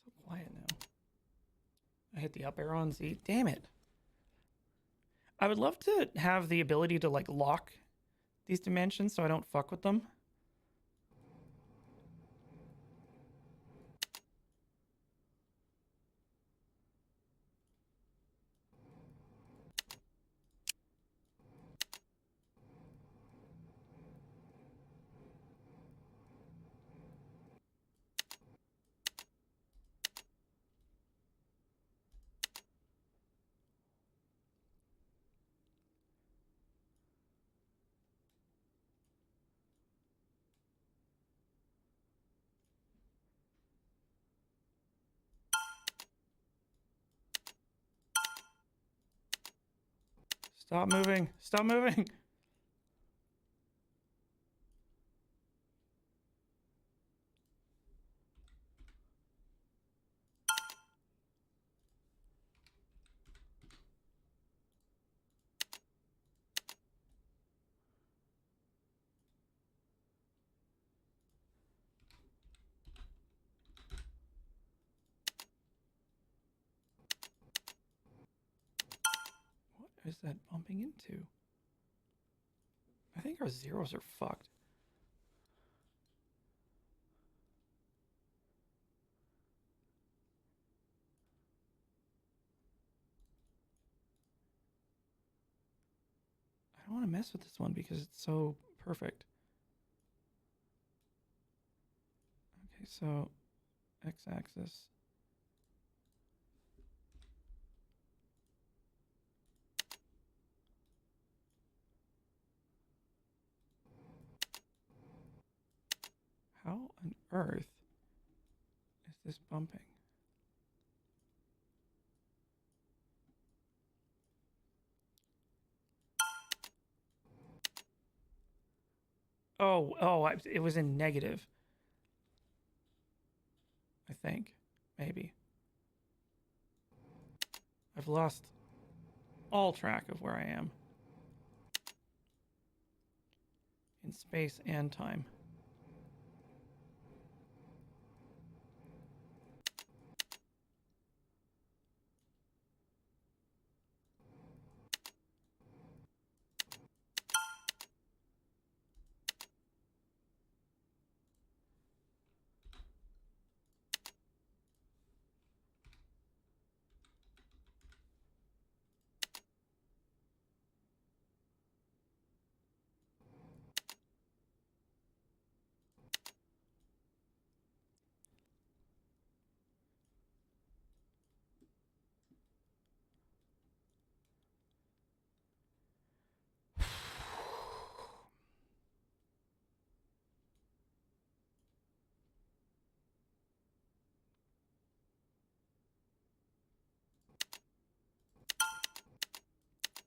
So quiet now. I hit the up arrow on Z. Damn it. I would love to have the ability to like lock these dimensions so I don't fuck with them. Stop moving. Stop moving. is that bumping into? I think our zeros are fucked. I don't want to mess with this one because it's so perfect. Okay, so x-axis. How on earth is this bumping? Oh, it was in negative. I think. Maybe. I've lost all track of where I am. In space and time.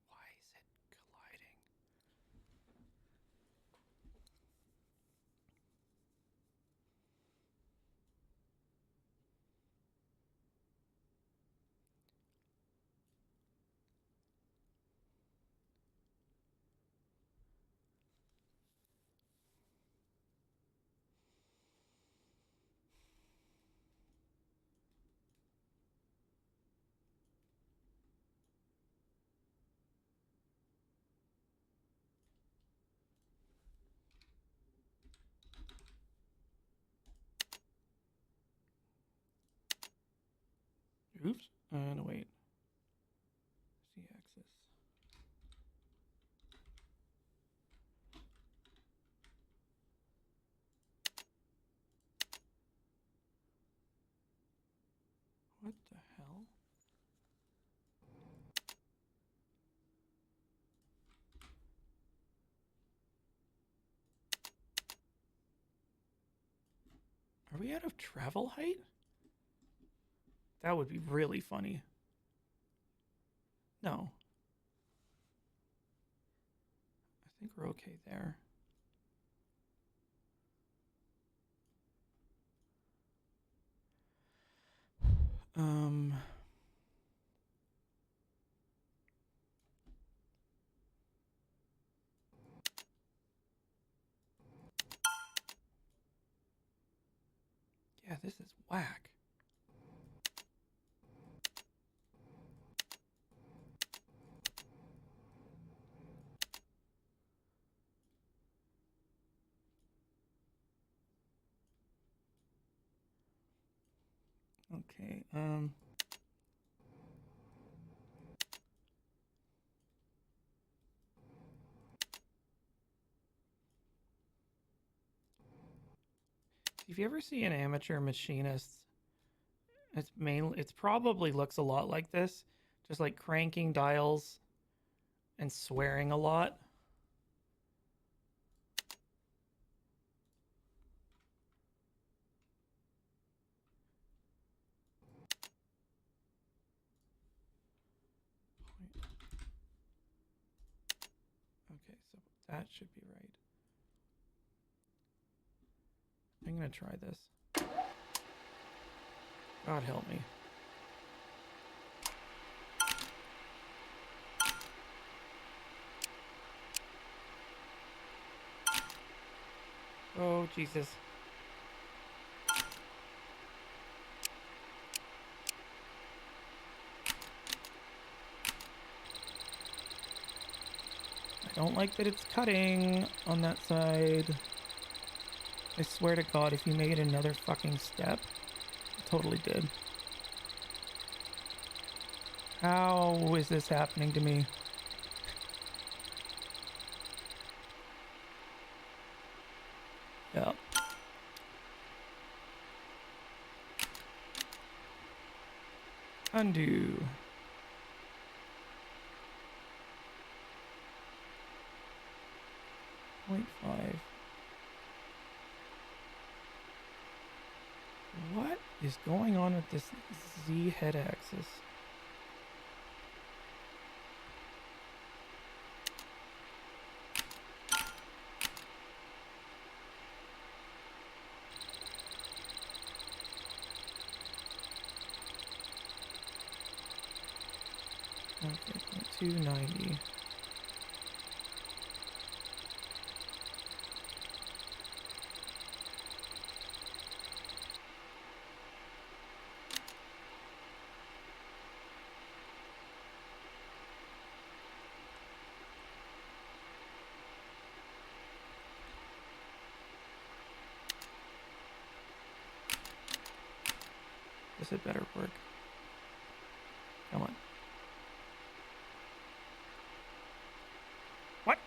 Why is it colliding? Oops. No, wait. Z-axis. What the hell? Are we out of travel height? That would be really funny. No. I think we're okay there. Yeah, this is whack. Okay, if you ever see an amateur machinist, it's probably looks a lot like this, just like cranking dials and swearing a lot. Okay, so that should be right. I'm gonna try this. God help me. Oh, Jesus. Don't like that it's cutting on that side. I swear to God, if you made another fucking step, it totally did. How is this happening to me? Yeah. Undo. .5. What is going on with this Z head axis? Okay, 290. This had better work. Come on. What?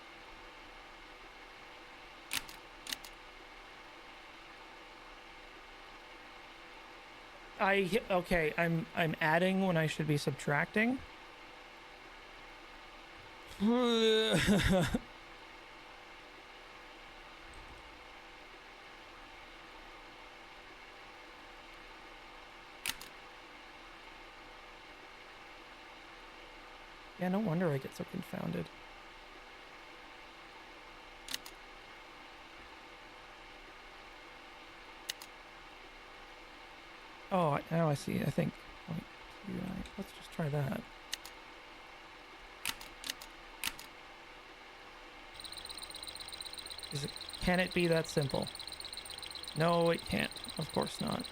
Okay, I'm adding when I should be subtracting. Yeah, no wonder I get so confounded. Oh, now I see. I think 0.29. Let's just try that. Can it be that simple? No, it can't. Of course not.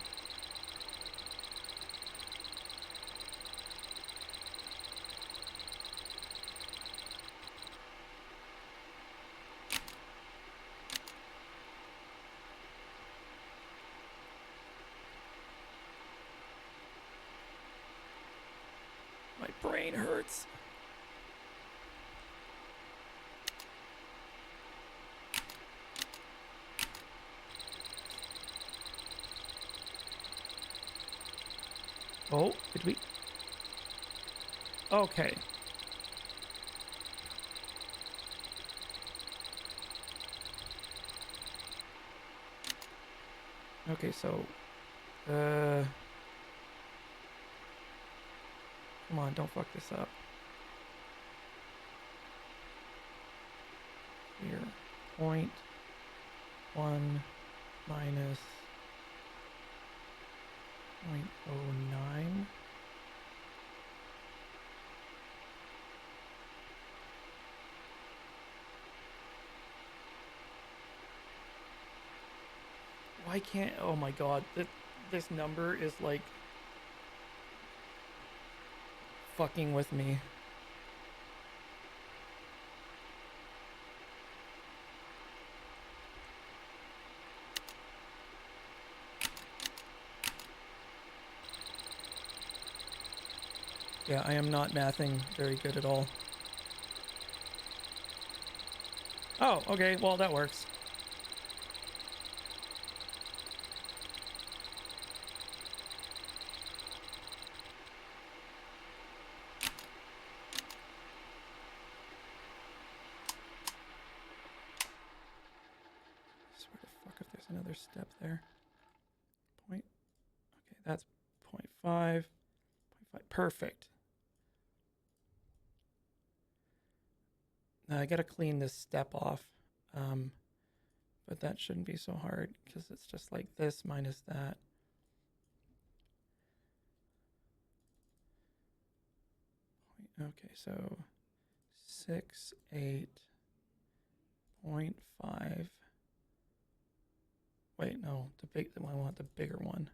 My brain hurts. Oh, did we? Okay. Okay, so, come on, don't fuck this up. Here, 0.1 minus 0.09. Why can't, oh my God, this number is like fucking with me. Yeah, I am not mathing very good at all. Oh, okay, well, that works. I swear to fuck if there's another step there. Okay, that's 0.5. 0.5. Perfect. Now I gotta clean this step off. But that shouldn't be so hard because it's just like this minus that. Okay, so 68.5. Wait, no, I want the bigger one.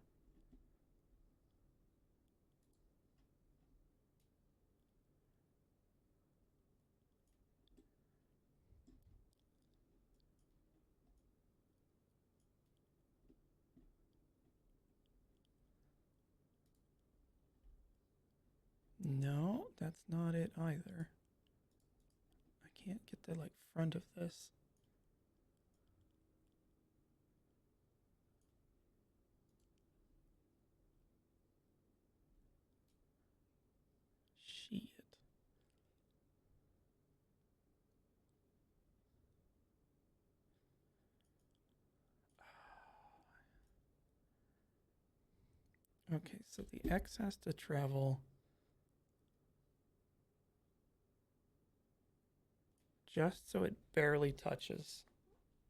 No, that's not it either. I can't get the like front of this. Shit. Okay, so the X has to travel just so it barely touches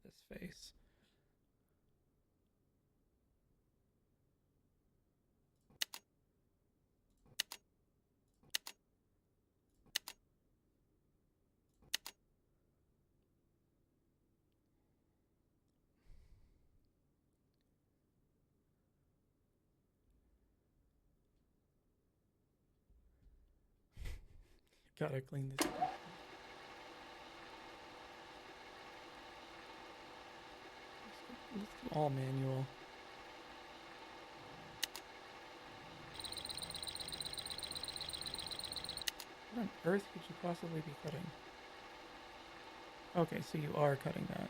this face. Gotta clean this up. Let's do all manual. What on earth could you possibly be cutting? Okay, so you are cutting that.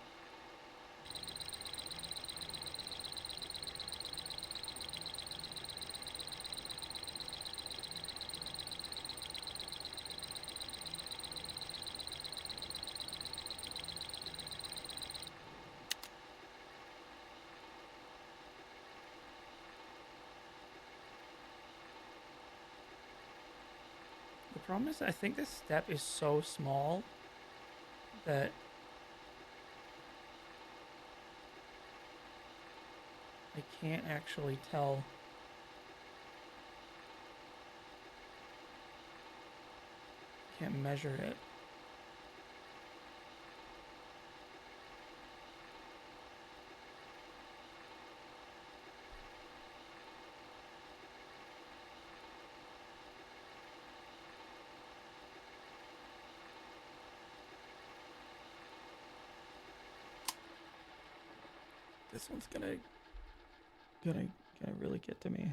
The problem is I think this step is so small that I can't actually tell. Can't measure it. This one's gonna really get to me.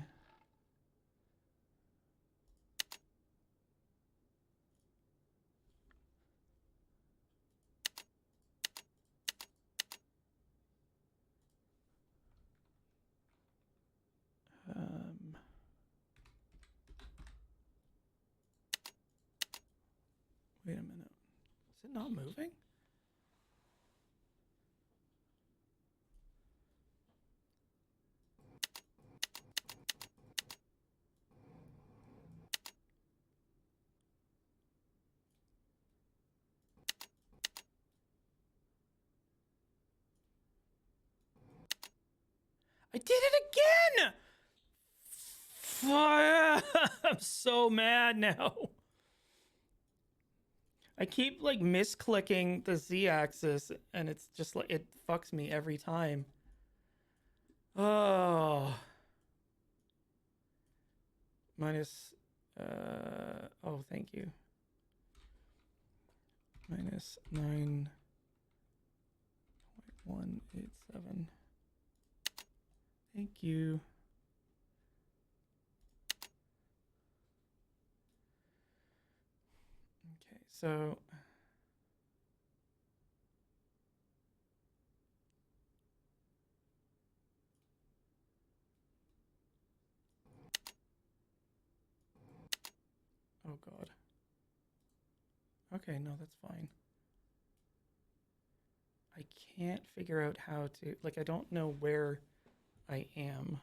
Wait a minute. Is it not moving? I did it again! I'm so mad now. I keep like misclicking the Z-axis and it's just like it fucks me every time. Oh. Minus oh, thank you. Minus 9.187. Thank you. Okay, so oh god. Okay, no, that's fine. I can't figure out how to, like, I don't know where I am.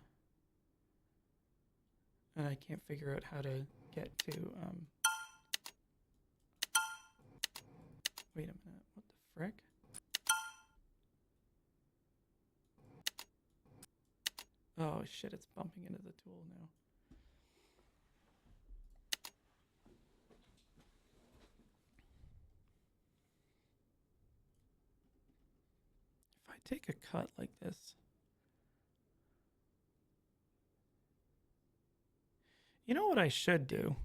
And I can't figure out how to get to, wait a minute, what the frick? Oh shit, it's bumping into the tool now. If I take a cut like this, you know what I should do?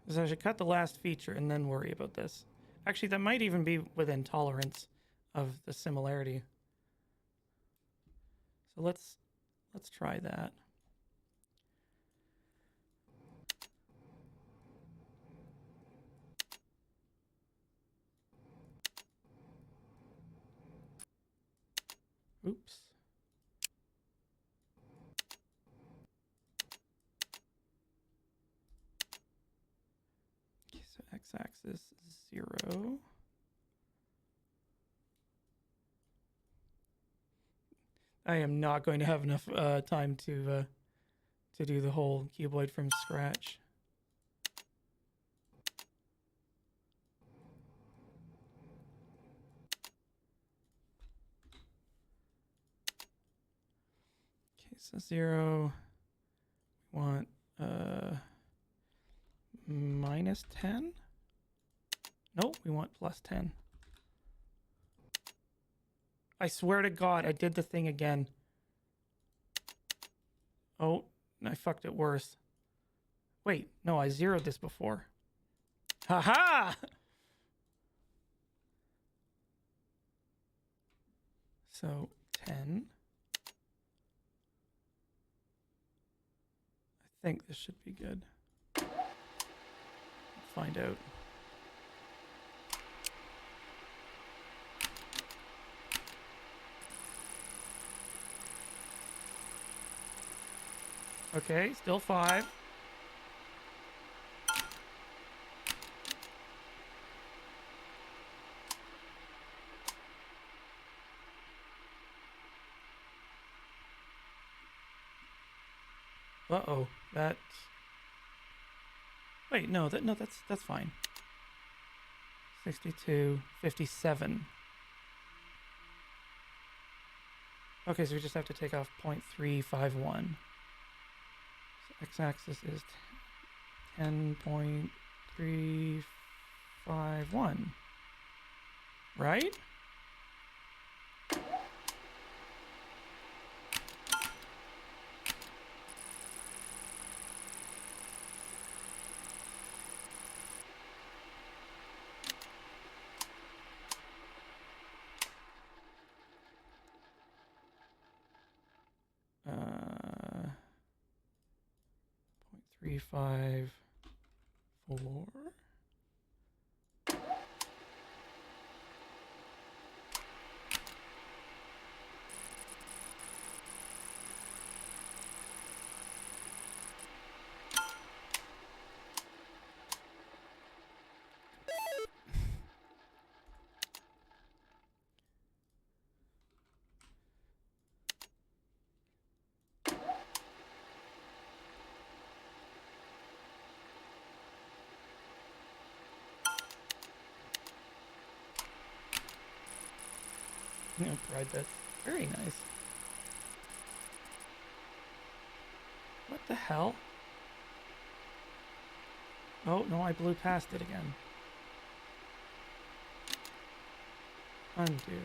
So I should cut the last feature and then worry about this. Actually, that might even be within tolerance of the similarity. So let's try that. Oops. Okay, so x-axis is 0. I am not going to have enough time to do the whole cuboid from scratch. Okay, so 0. We want minus 10. No, we want plus 10. I swear to God, I did the thing again. Oh, I fucked it worse. Wait, no, I zeroed this before. Haha! So 10. I think this should be good. Let's find out. Okay, still 5. Uh-oh, that... Wait, no, that's fine. 62, 57. Okay, so we just have to take off 0.351. So x-axis is 10.351. Right? Uh, 0.354. Yeah, pride bits. Very nice. What the hell? Oh, no, I blew past it again. Undo.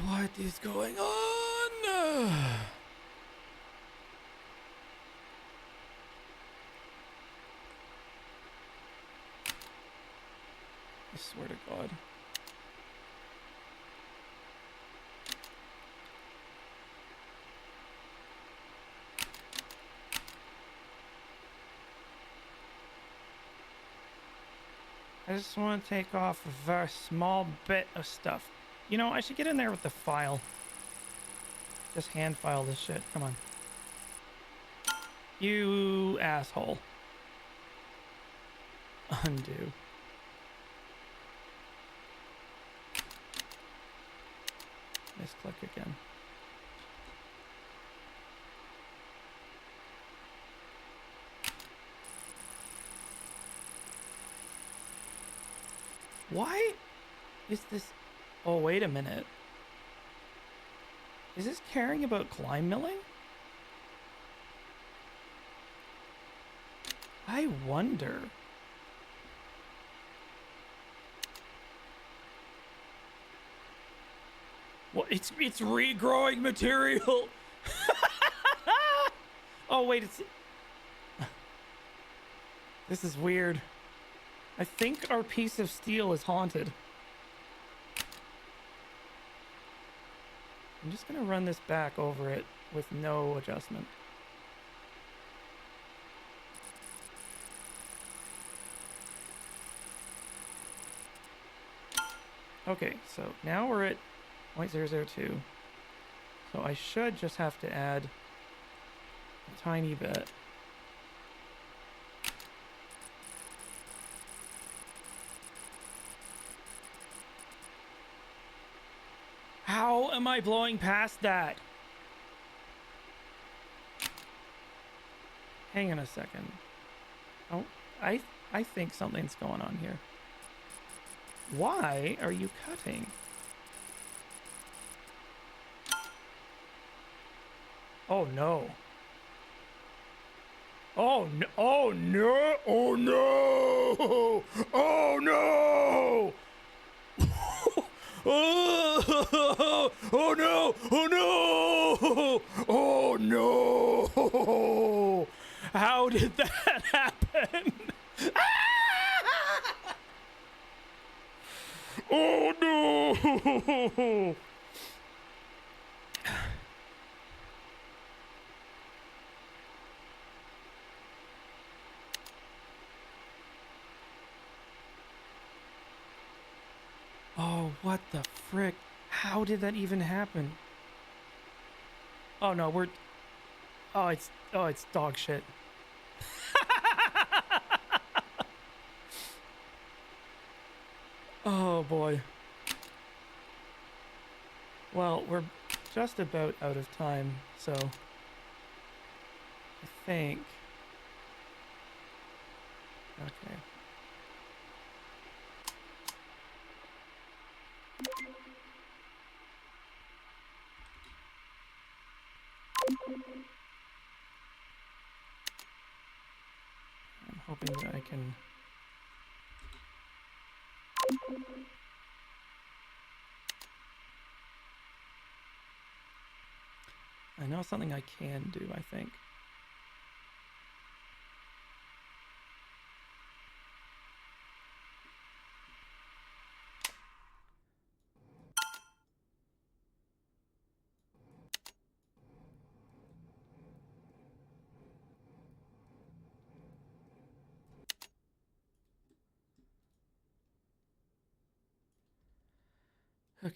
What is going on? I swear to God. I just want to take off a very small bit of stuff. You know, I should get in there with the file. Just hand file this shit. Come on. You asshole. Undo. Misclick again. Why is this... Oh, wait a minute. Is this caring about climb milling? I wonder. Well, it's regrowing material. Oh wait, it's. This is weird. I think our piece of steel is haunted. I'm just gonna run this back over it with no adjustment. Okay, so now we're at 0.002. So I should just have to add a tiny bit. How am I blowing past that? Hang on a second. Oh, I think something's going on here. Why are you cutting? Oh no. Oh no. Oh no. Oh no. Oh no. Oh, oh no. Oh no. Oh no. How did that happen? Oh no. Oh, what the frick? How did that even happen? Oh no, we're. Oh, it's dog shit. Oh boy. Well, we're just about out of time, so I think. Okay. I'm hoping that I can. I know something I can do, I think. Okay.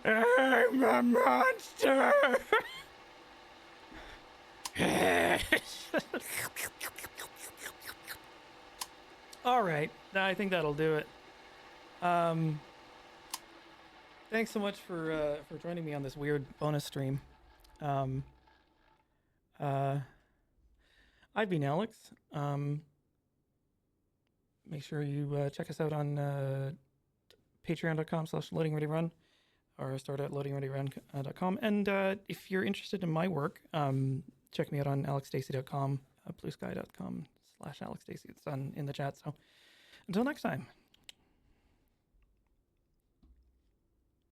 I'm a monster! All right, I think that'll do it. Thanks so much for joining me on this weird bonus stream. Um, uh, I've been Alex. Make sure you check us out on patreon.com/loadingreadyrun or start at loadingreadyrun.com. And if you're interested in my work, check me out on alexstacey.com, bluesky.com/alexstacey. It's in the chat. So until next time.